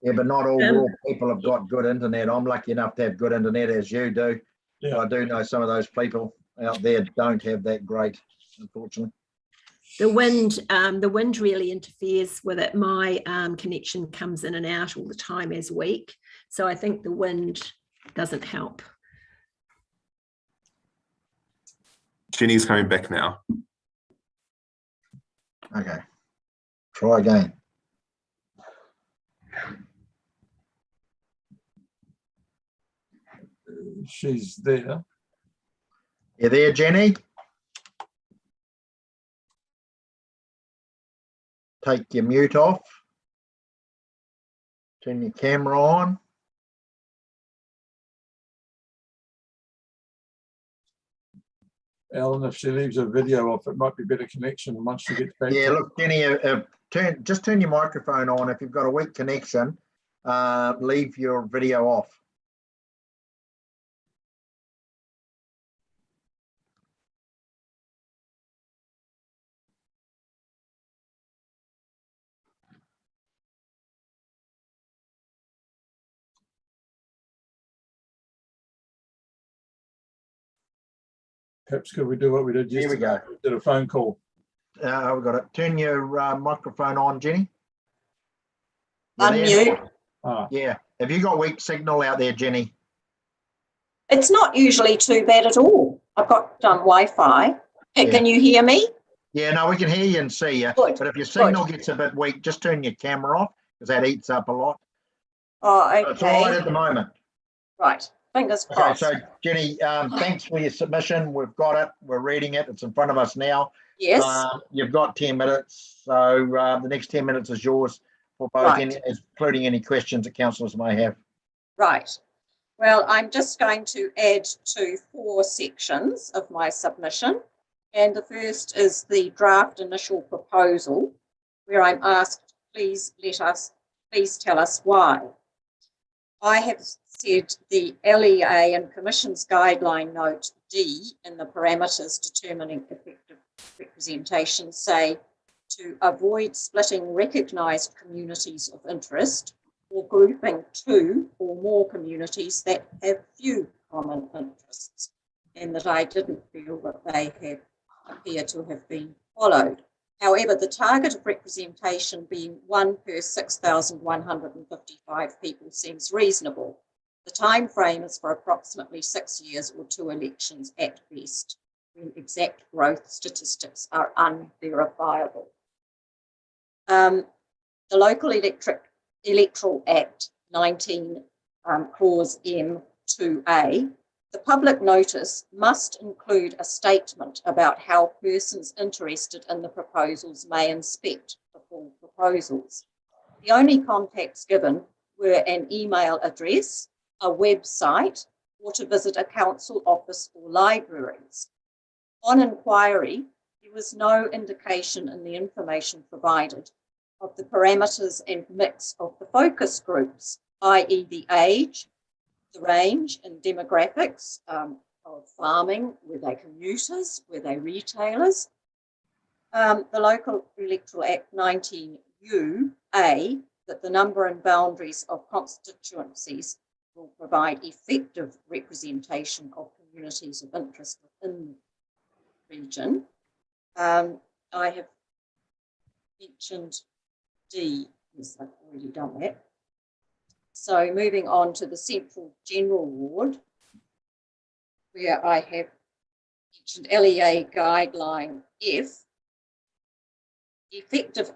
Speaker 2: Yeah, but not all rural people have got good internet. I'm lucky enough to have good internet as you do. Yeah. I do know some of those people out there don't have that great, unfortunately.
Speaker 7: The wind really interferes with it. My connection comes in and out all the time as weak. So I think the wind doesn't help.
Speaker 18: Jenny's coming back now.
Speaker 2: Okay. Try again.
Speaker 12: She's there.
Speaker 2: You there, Jenny? Take your mute off. Turn your camera on.
Speaker 12: Alan, if she leaves her video off, it might be better connection once she gets back.
Speaker 2: Yeah, look, Jenny, just turn your microphone on. If you've got a weak connection, leave your video off.
Speaker 12: Perhaps could we do what we did yesterday?
Speaker 2: Here we go.
Speaker 12: We did a phone call.
Speaker 2: We've got it. Turn your microphone on, Jenny.
Speaker 19: Unmute.
Speaker 2: Yeah. Have you got weak signal out there, Jenny?
Speaker 19: It's not usually too bad at all. I've got Wi-Fi. Can you hear me?
Speaker 2: Yeah, no, we can hear you and see you. Good. But if your signal gets a bit weak, just turn your camera off because that eats up a lot.
Speaker 19: Oh, okay.
Speaker 2: So it's all right at the moment.
Speaker 19: Right. Fingers crossed.
Speaker 2: Okay, so Jenny, thanks for your submission. We've got it. We're reading it. It's in front of us now.
Speaker 19: Yes.
Speaker 2: You've got 10 minutes, so the next 10 minutes is yours for both,
Speaker 19: Right.
Speaker 2: including any questions that councillors may have.
Speaker 19: Right. Well, I'm just going to add to 4 sections of my submission. And the first is the draft initial proposal, where I'm asked, please tell us why. I have said the LEA and Commission's guideline note D in the parameters determining effective representation say to avoid splitting recognised communities of interest or grouping 2 or more communities that have few common interests, and that I didn't feel that they appear to have been followed. However, the target of representation being 1 per 6,155 people seems reasonable. The time frame is for approximately 6 years or 2 elections at best, when exact growth statistics are unverifiable. The Local Electoral Act 19, Clause M2A, the public notice must include a statement about how persons interested in the proposals may inspect the full proposals. The only contacts given were an email address, a website, or to visit a council office or libraries. On inquiry, there was no indication in the information provided of the parameters and mix of the focus groups, i.e. the age, the range and demographics of farming. Were they commuters? Were they retailers? The Local Electoral Act 19U(a) that the number and boundaries of constituencies will provide effective representation of communities of interest within the region. I have mentioned D, yes, I've already done that. So moving on to the Central General Ward, where I have mentioned LEA Guideline F, effective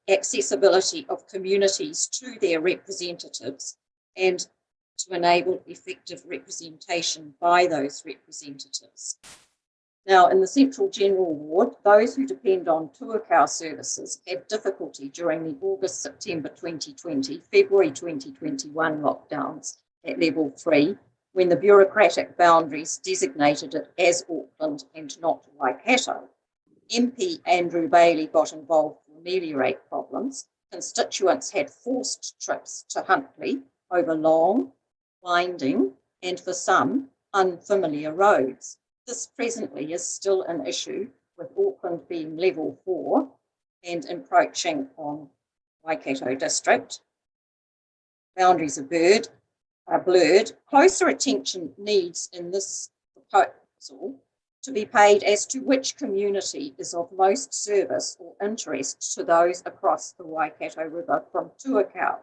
Speaker 19: accessibility of communities to their representatives and to enable effective representation by those representatives. Now, in the Central General Ward, those who depend on tour services had difficulty during the August-September 2020, February 2021 lockdowns at level 3, when the bureaucratic boundaries designated it as Auckland and not Waikato. MP Andrew Bailey got involved to ameliorate problems. Constituents had forced trips to Huntly over long, winding, and for some, unfamiliar roads. This presently is still an issue, with Auckland being level 4 and encroaching on Waikato district. Boundaries are blurred. Closer attention needs in this proposal to be paid as to which community is of most service or interest to those across the Waikato River from Tuakau.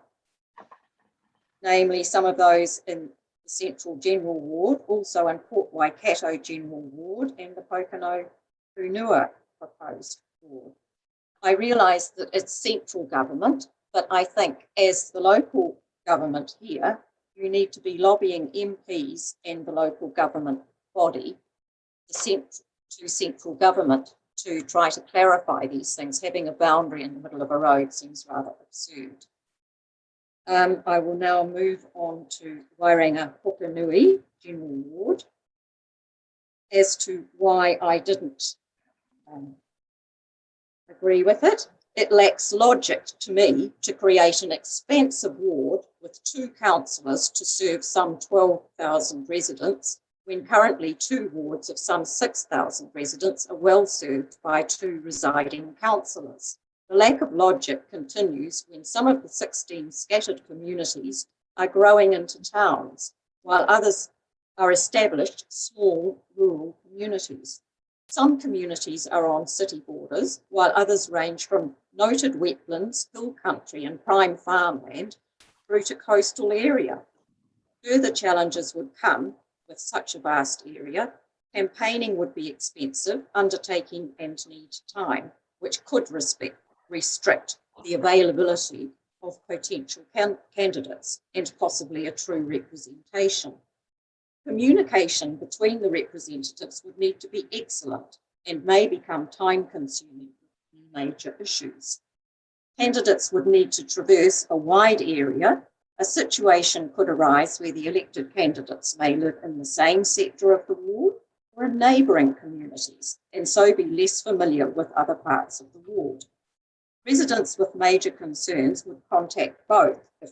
Speaker 19: Namely, some of those in the Central General Ward, also in Port Waikato General Ward and the Pokeno Punua proposed ward. I realise that it's central government, but I think as the local government here, you need to be lobbying MPs and the local government body, the central government, to try to clarify these things. Having a boundary in the middle of a road seems rather absurd. I will now move on to Wairenga Hokanui General Ward. As to why I didn't agree with it, it lacks logic to me to create an expansive ward with 2 councillors to serve some 12,000 residents, when currently 2 wards of some 6,000 residents are well served by 2 residing councillors. The lack of logic continues when some of the 16 scattered communities are growing into towns, while others are established small rural communities. Some communities are on city borders, while others range from noted wetlands, hill country and prime farmland through to coastal area. Further challenges would come with such a vast area. Campaigning would be expensive, undertaking and need time, which could restrict the availability of potential candidates and possibly a true representation. Communication between the representatives would need to be excellent, and may become time-consuming major issues. Candidates would need to traverse a wide area. A situation could arise where the elected candidates may live in the same sector of the ward or in neighbouring communities, and so be less familiar with other parts of the ward. Residents with major concerns would contact both if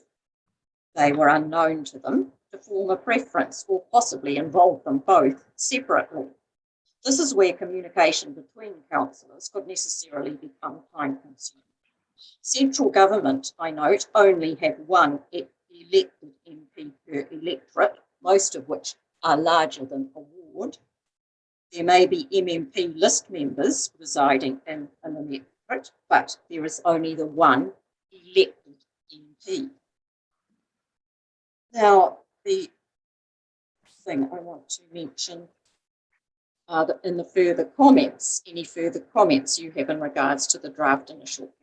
Speaker 19: they were unknown to them to form a preference, or possibly involve them both separately. This is where communication between councillors could necessarily become time-consuming. Central government, I note, only have one elected MP per electorate, most of which are larger than a ward. There may be MMP list members residing in an electorate, but there is only the one elected MP. Now, the thing I want to mention in the further comments, any further comments you have in regards to the draft initial campaign.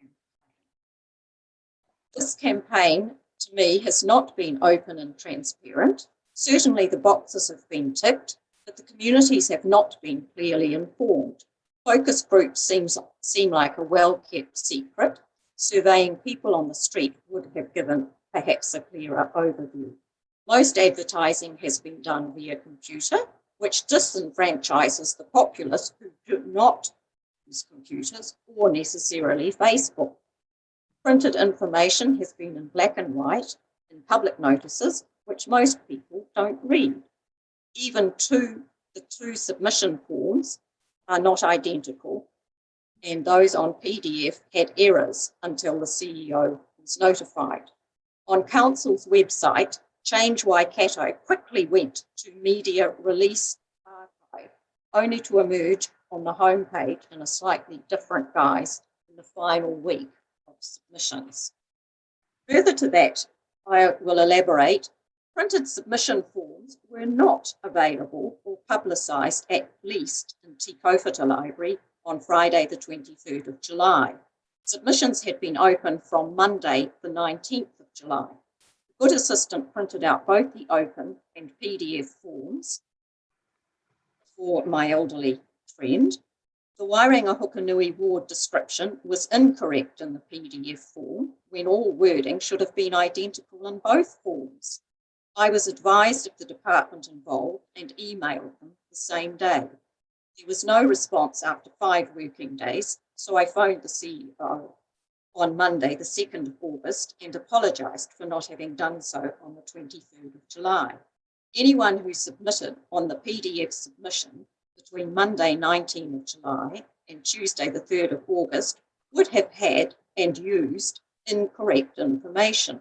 Speaker 19: This campaign, to me, has not been open and transparent. Certainly the boxes have been ticked, but the communities have not been clearly informed. Focus groups seem like a well-kept secret. Surveying people on the street would have given perhaps a clearer overview. Most advertising has been done via computer, which disenfranchises the populace who do not use computers or necessarily Facebook. Printed information has been in black and white in public notices, which most people don't read. Even the two submission forms are not identical, and those on PDF had errors until the CEO was notified. On Council's website, Change Waikato quickly went to media release archive, only to emerge on the homepage in a slightly different guise in the final week of submissions. Further to that, I will elaborate. Printed submission forms were not available or publicised at least in Te Kōwhata Library on Friday the 23rd of July. Submissions had been open from Monday the 19th of July. The Good Assistant printed out both the open and PDF forms for my elderly friend. The Wairenga Hukanui ward description was incorrect in the PDF form when all wording should have been identical in both forms. I was advised of the department involved and emailed them the same day. There was no response after 5 working days, so I phoned the CEO on Monday, the 2nd of August, and apologised for not having done so on the 23rd of July. Anyone who submitted on the PDF submission between Monday, 19th of July and Tuesday, the 3rd of August, would have had and used incorrect information.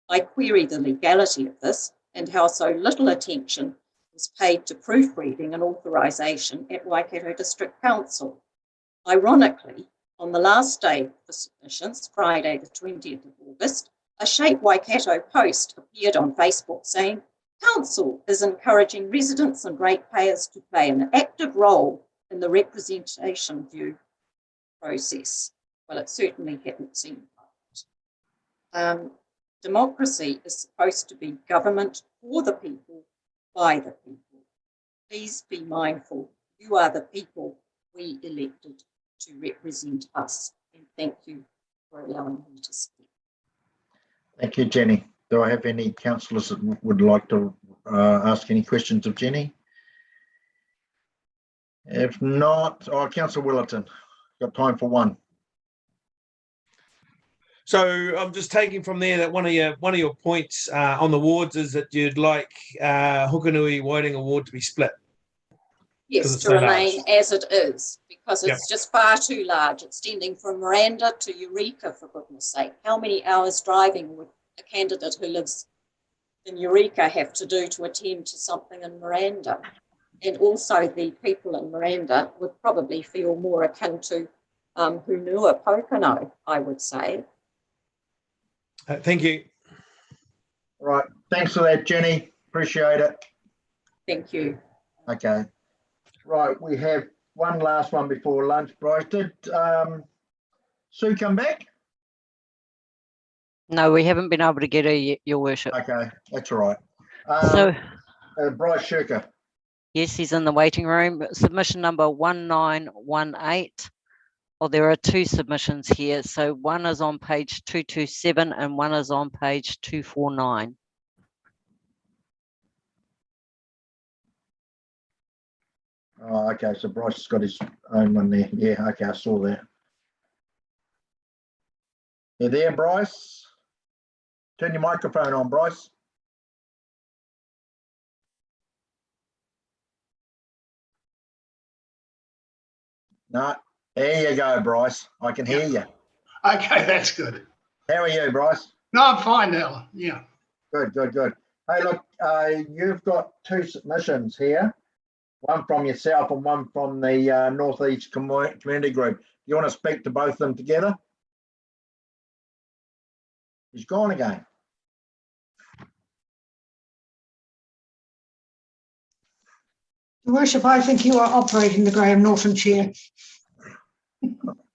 Speaker 19: I query the legality of this and how so little attention was paid to proofreading and authorisation at Waikato District Council. Ironically, on the last day for submissions, Friday the 20th of August, a Shape Waikato post appeared on Facebook saying, Council is encouraging residents and ratepayers to play an active role in the representation view process. Well, it certainly hadn't seemed like it. Democracy is supposed to be government for the people, by the people. Please be mindful. You are the people we elected to represent us. And thank you for allowing me to speak.
Speaker 2: Thank you, Jenny. Do I have any councillors that would like to ask any questions of Jenny? If not, Councillor Willerton, got time for one.
Speaker 3: So I'm just taking from there that one of your points on the wards is that you'd like Hukanui Wairenga ward to be split.
Speaker 19: Yes, to remain as it is, because it's just far too large, extending from Miranda to Eureka, for goodness sake. How many hours driving would a candidate who lives in Eureka have to do to attend to something in Miranda? And also the people in Miranda would probably feel more akin to Hunua Pocono, I would say.
Speaker 3: Thank you.
Speaker 2: All right, thanks for that, Jenny. Appreciate it.
Speaker 19: Thank you.
Speaker 2: Okay. Right, we have one last one before lunch. Bryce, did Sue come back?
Speaker 8: No, we haven't been able to get her yet, Your Worship.
Speaker 2: Okay, that's all right. Bryce Shirker.
Speaker 8: Yes, he's in the waiting room. Submission number 1918. Well, there are two submissions here. So one is on page 227 and one is on page 249.
Speaker 2: Oh, okay. So Bryce has got his own one there. Yeah, okay, I saw that. You there, Bryce? Turn your microphone on, Bryce. No, there you go, Bryce. I can hear you.
Speaker 20: Okay, that's good.
Speaker 2: How are you, Bryce?
Speaker 20: No, I'm fine, Alan. Yeah.
Speaker 2: Good, good, good. Hey, look, you've got two submissions here, one from yourself and one from the Northeast Community Group. You want to speak to both of them together? He's gone again.
Speaker 5: Your Worship, I think you are operating the Graham Norton chair.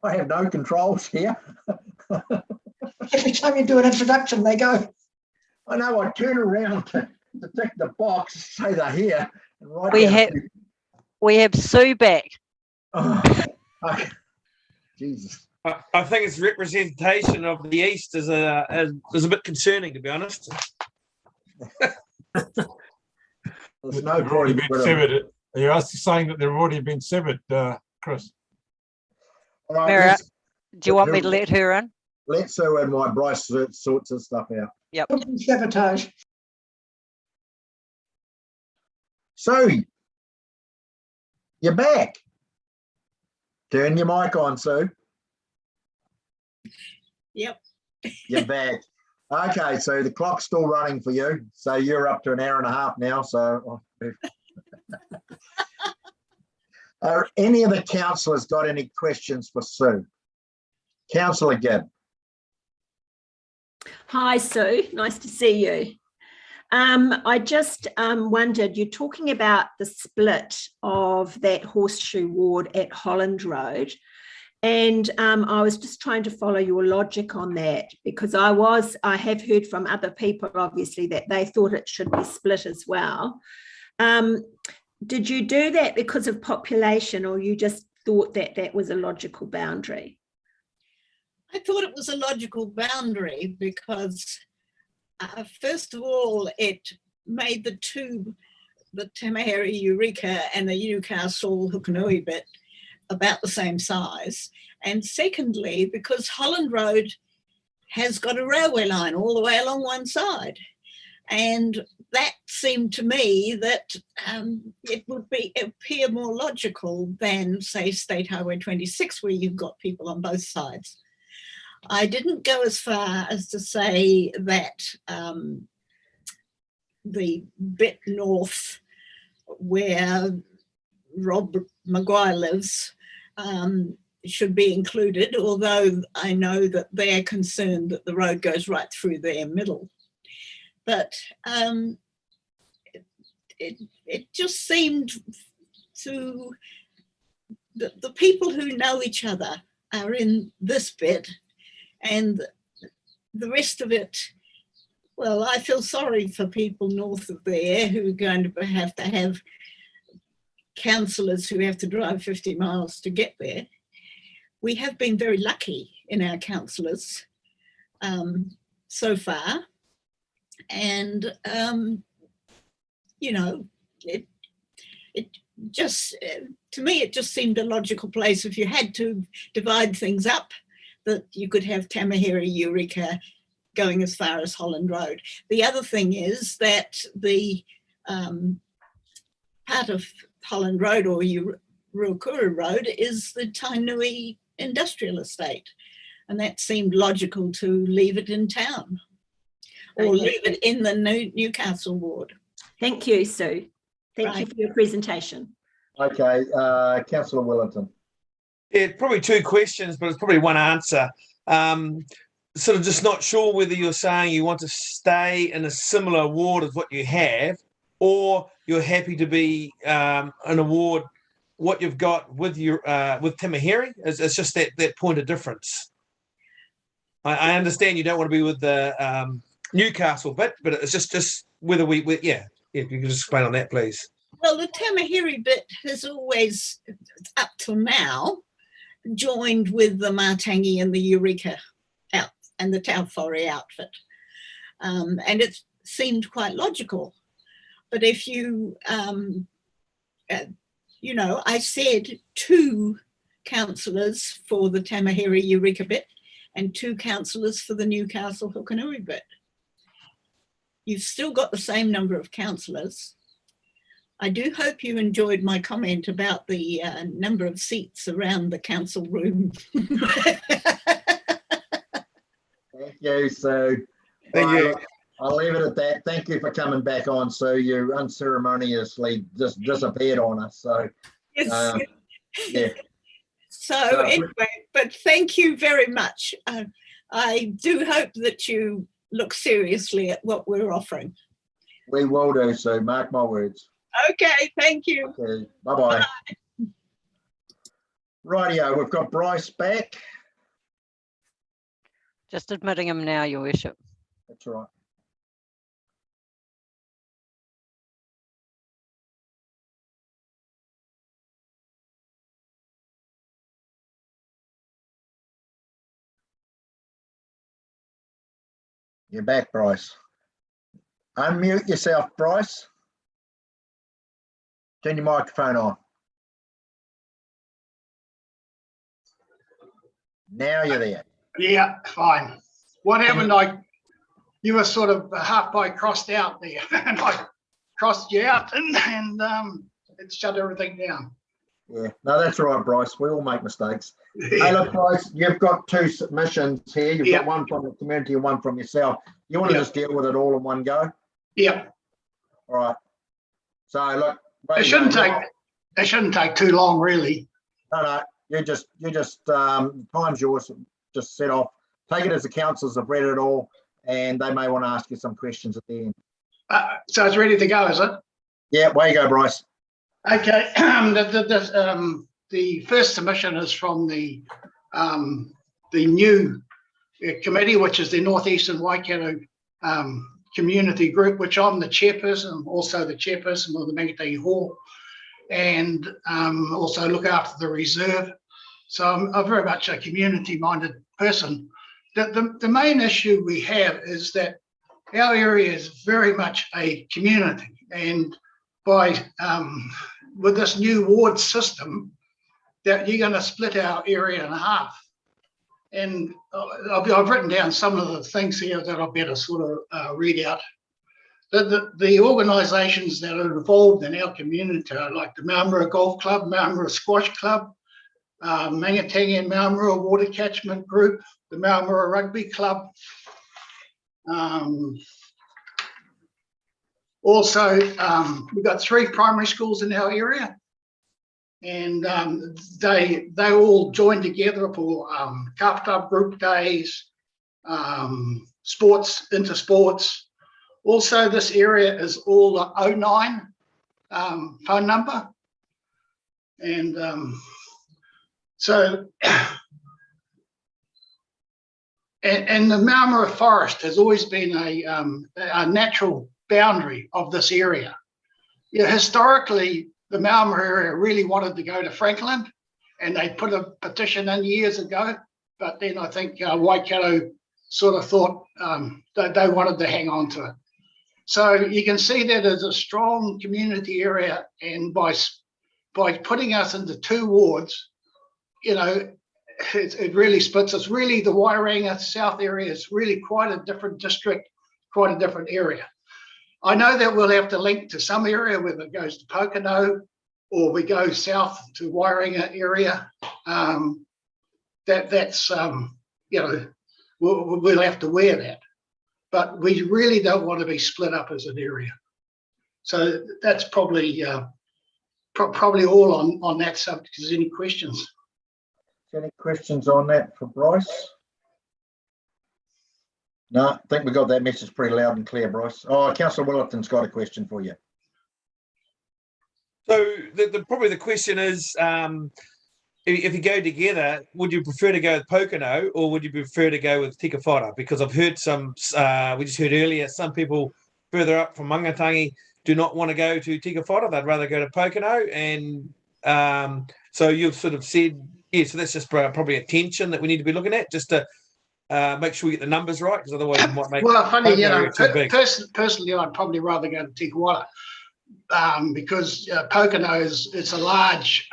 Speaker 2: I have no controls here.
Speaker 5: Every time you do an introduction, they go.
Speaker 2: I know, I turn around to tick the box, say they're here. And write
Speaker 8: we have Sue back.
Speaker 2: Oh, okay. Jesus.
Speaker 3: I think its representation of the East is a bit concerning, to be honest.
Speaker 2: There's no
Speaker 12: They've already been severed. Are you saying that they've already been severed, Chris?
Speaker 8: Mara, do you want me to let her in?
Speaker 2: Let Sue in while Bryce sorts his stuff out.
Speaker 8: Yep.
Speaker 5: Sabotage.
Speaker 2: Sue, you're back. Turn your mic on, Sue.
Speaker 17: Yep.
Speaker 2: You're back. Okay, so the clock's still running for you. So you're up to an hour and a half now. So are any of the councillors got any questions for Sue? Councillor Gibb.
Speaker 7: Hi, Sue. Nice to see you. I just wondered, you're talking about the split of that horseshoe ward at Holland Road. And I was just trying to follow your logic on that, because I have heard from other people, obviously, that they thought it should be split as well. Did you do that because of population, or you just thought that that was a logical boundary?
Speaker 17: I thought it was a logical boundary because, first of all, it made the Tamaheri Eureka and the Newcastle Hukanui bit about the same size. And secondly, because Holland Road has got a railway line all the way along one side. And that seemed to me that it would appear more logical than, say, State Highway 26, where you've got people on both sides. I didn't go as far as to say that the bit north where Rob Maguire lives should be included, although I know that they're concerned that the road goes right through their middle. But it just seemed to, the people who know each other are in this bit, and the rest of it, well, I feel sorry for people north of there who are going to have councillors who have to drive 50 miles to get there. We have been very lucky in our councillors so far. And, you know, it just, to me, it just seemed a logical place. If you had to divide things up, that you could have Tamaheri Eureka going as far as Holland Road. The other thing is that the part of Holland Road or Ruakura Road is the Tainui Industrial Estate. And that seemed logical to leave it in town or leave it in the Newcastle ward.
Speaker 7: Thank you, Sue. Thank you for your presentation.
Speaker 2: Okay, Councillor Wellington.
Speaker 3: Yeah, probably two questions, but it's probably one answer. Sort of just not sure whether you're saying you want to stay in a similar ward as what you have, or you're happy to be an award what you've got with your with Tamaheri. It's just that point of difference. I understand you don't want to be with the Newcastle bit, but it's just whether if you could just explain on that, please.
Speaker 17: Well, the Tamahiri bit has always, up till now, joined with the Matangi and the Eureka out and the Taufori outfit. And it seemed quite logical. But if you, you know, I said 2 councillors for the Tamahiri Eureka bit and 2 councillors for the Newcastle Hukanui bit. You've still got the same number of councillors. I do hope you enjoyed my comment about the number of seats around the council room.
Speaker 2: Thank you, Sue.
Speaker 20: Thank you.
Speaker 2: I'll leave it at that. Thank you for coming back on, Sue. You unceremoniously just disappeared on us. So,
Speaker 17: Yes.
Speaker 2: Yeah.
Speaker 17: So anyway, but thank you very much. I do hope that you look seriously at what we're offering.
Speaker 2: We will do, Sue. Mark my words.
Speaker 17: Okay, thank you.
Speaker 2: Okay, bye-bye. Rightio, we've got Bryce back.
Speaker 8: Just admitting him now, Your Worship.
Speaker 2: That's right. You're back, Bryce. Unmute yourself, Bryce. Turn your microphone on. Now you're there.
Speaker 20: Yeah, fine. What happened? You were sort of halfway crossed out there, and I crossed you out, and it shut everything down.
Speaker 2: Yeah, no, that's all right, Bryce. We all make mistakes. Hey, look, Bryce, you've got 2 submissions here. You've got one from the community and one from yourself. You want to just deal with it all in one go?
Speaker 20: Yeah.
Speaker 2: All right. So look,
Speaker 20: It shouldn't take too long, really.
Speaker 2: No, you just time's yours. Just set off. Take it as the councillors have read it all, and they may want to ask you some questions at the end.
Speaker 20: So it's ready to go, is it?
Speaker 2: Yeah, way you go, Bryce.
Speaker 20: Okay. The first submission is from the new committee, which is the Northeastern Waikato Community Group, which I'm the chairperson, also the chairperson of the Mangatangi Hall, and also look after the reserve. So I'm very much a community-minded person. The main issue we have is that our area is very much a community, and by with this new ward system, that you're going to split our area in half. And I've written down some of the things here that I better sort of read out. The organisations that are involved in our community are like the Marmara Golf Club, Marmara Squash Club, Mangatangi and Marmara Water Catchment Group, the Marmara Rugby Club. Also, we've got 3 primary schools in our area, and they all join together for Kapta group days, sports, intersports. Also, this area is all the 09 phone number, and so and the Marmara Forest has always been a natural boundary of this area. Yeah, historically, the Marmara area really wanted to go to Franklin, and they put a petition in years ago, but then I think Waikato sort of thought that they wanted to hang on to it. So you can see that as a strong community area, and by putting us into 2 wards, you know, it really splits us. Really, the Wairanga South area is really quite a different district, quite a different area. I know that we'll have to link to some area, whether it goes to Pocono or we go south to Wairanga area. That's you know, we'll have to wear that. But we really don't want to be split up as an area. So that's probably all on that subject. Is there any questions?
Speaker 2: Any questions on that for Bryce? No, I think we got that message pretty loud and clear, Bryce. Oh, Councillor Willington's got a question for you.
Speaker 3: So probably the question is, if you go together, would you prefer to go with Pocono or would you prefer to go with Tika Whara? Because I've heard some, we just heard earlier, some people further up from Mangatangi do not want to go to Tika Whara, they'd rather go to Pocono. And so you've sort of said, yeah, so that's just probably a tension that we need to be looking at, just to make sure we get the numbers right, because otherwise we might make
Speaker 20: well, funny, you know,
Speaker 3: too big.
Speaker 20: personally, I'd probably rather go to Tika Whara, because Pocono it's a large,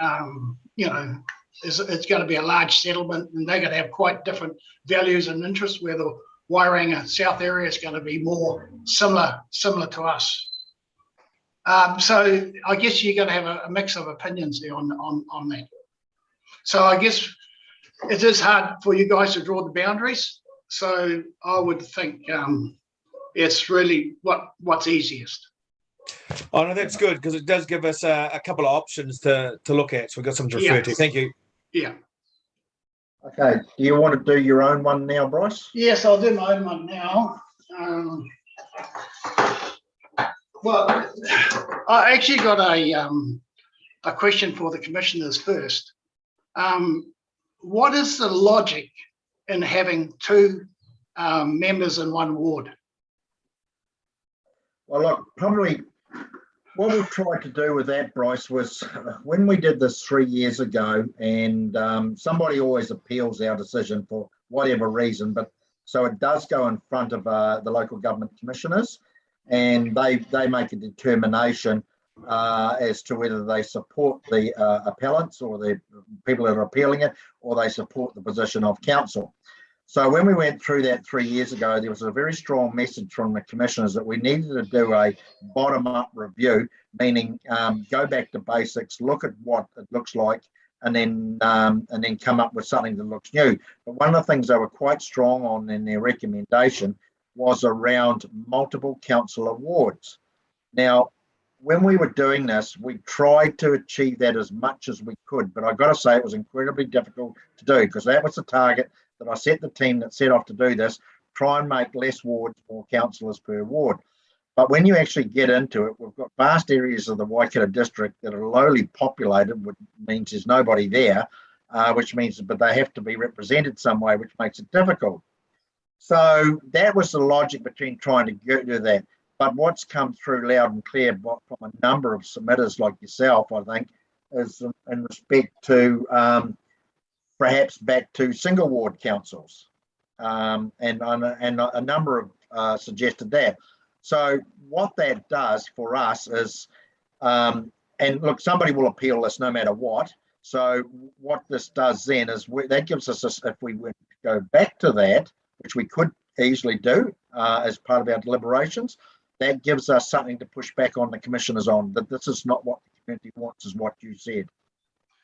Speaker 20: you know, it's going to be a large settlement, and they're going to have quite different values and interests, where the Wairanga South area is going to be more similar to us. So I guess you're going to have a mix of opinions there on that. So I guess it is hard for you guys to draw the boundaries. So I would think it's really what's easiest.
Speaker 3: Oh no, that's good, because it does give us a couple of options to look at. So we've got something to refer to. Thank you.
Speaker 20: Yeah.
Speaker 2: Okay. Do you want to do your own one now, Bryce?
Speaker 20: Yes, I'll do my own one now. Well, I actually got a question for the commissioners first. What is the logic in having two members in one ward?
Speaker 2: Well, look, probably what we tried to do with that, Bryce, was when we did this 3 years ago, and somebody always appeals our decision for whatever reason, but so it does go in front of the local government commissioners, and they make a determination as to whether they support the appellants or the people that are appealing it, or they support the position of council. So when we went through that 3 years ago, there was a very strong message from the commissioners that we needed to do a bottom-up review, meaning go back to basics, look at what it looks like, and then come up with something that looks new. But one of the things they were quite strong on in their recommendation was around multiple councillor wards. Now, when we were doing this, we tried to achieve that as much as we could, but I've got to say it was incredibly difficult to do, because that was the target that I set the team that set off to do this, try and make less wards, more councillors per ward. But when you actually get into it, we've got vast areas of the Waikato district that are lowly populated, which means there's nobody there, which means, but they have to be represented some way, which makes it difficult. So that was the logic between trying to do that. But what's come through loud and clear from a number of submitters like yourself, I think, is in respect to perhaps back to single ward councils, and a number of suggested that. So what that does for us is, and look, somebody will appeal this no matter what. So what this does then is that gives us, if we were to go back to that, which we could easily do as part of our deliberations, that gives us something to push back on the commissioners on, that this is not what the community wants, is what you said.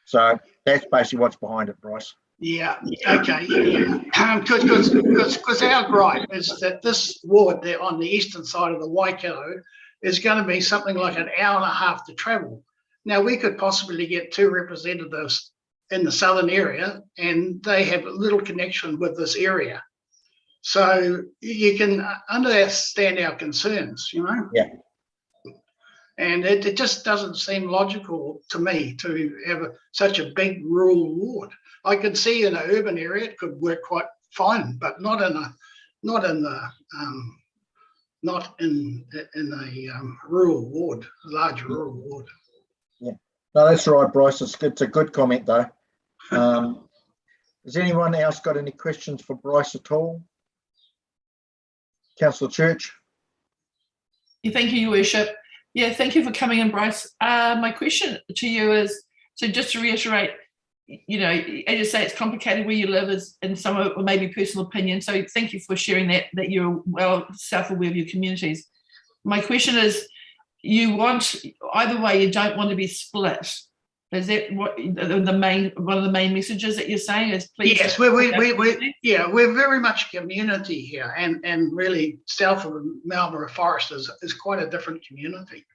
Speaker 2: So that's basically what's behind it, Bryce.
Speaker 20: Yeah, okay. Because our gripe is that this ward there on the eastern side of the Waikato is going to be something like an hour and a half to travel. Now, we could possibly get two representatives in the southern area, and they have little connection with this area. So you can understand our concerns, you know?
Speaker 2: Yeah.
Speaker 20: And it just doesn't seem logical to me to have such a big rural ward. I could see in an urban area it could work quite fine, but not in a rural ward, a large rural ward.
Speaker 2: Yeah, no, that's right, Bryce. It's a good comment though. Has anyone else got any questions for Bryce at all? Councillor Church.
Speaker 15: Yeah, thank you, Your Worship. Yeah, thank you for coming in, Bryce. My question to you is, so just to reiterate, you know, as you say, it's complicated where you live, is in some of it maybe personal opinion. So thank you for sharing that you're well self-aware of your communities. My question is, you want, either way, you don't want to be split. Is that what one of the main messages that you're saying is? Please.
Speaker 20: Yes, we're very much community here, and really south of Marlborough Forest is quite a different community.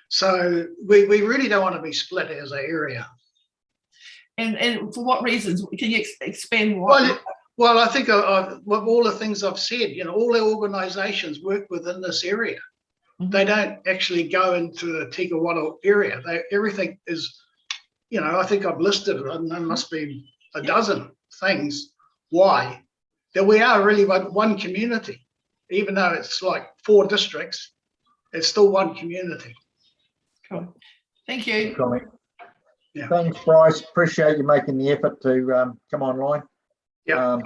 Speaker 20: So we really don't want to be split as an area.
Speaker 15: And for what reasons? Can you expand what?
Speaker 20: Well, I think of all the things I've said, you know, all the organisations work within this area. Mm-hmm. They don't actually go into the Tika Whara area. Everything is, you know, I think I've listed, and there must be a dozen things why that we are really one community, even though it's like 4 districts. it's still one community.
Speaker 15: Cool. Thank you.
Speaker 2: Comment.
Speaker 20: Yeah.
Speaker 2: Thanks, Bryce. Appreciate you making the effort to come online.
Speaker 20: Yeah.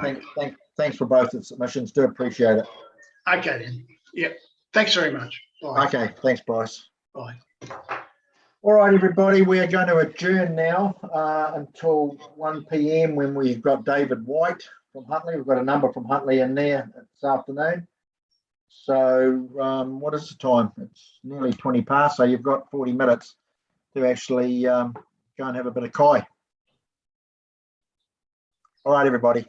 Speaker 2: Thanks for both the submissions. Do appreciate it.
Speaker 20: Okay then. Yep. Thanks very much. Bye.
Speaker 2: Okay. Thanks, Bryce.
Speaker 20: Bye.
Speaker 2: All right, everybody. We are going to adjourn now until 1 p.m. when we've got David White from Huntley. We've got a number from Huntley in there this afternoon. So what is the time? It's nearly 20 past. So you've got 40 minutes to actually go and have a bit of kai. All right, everybody.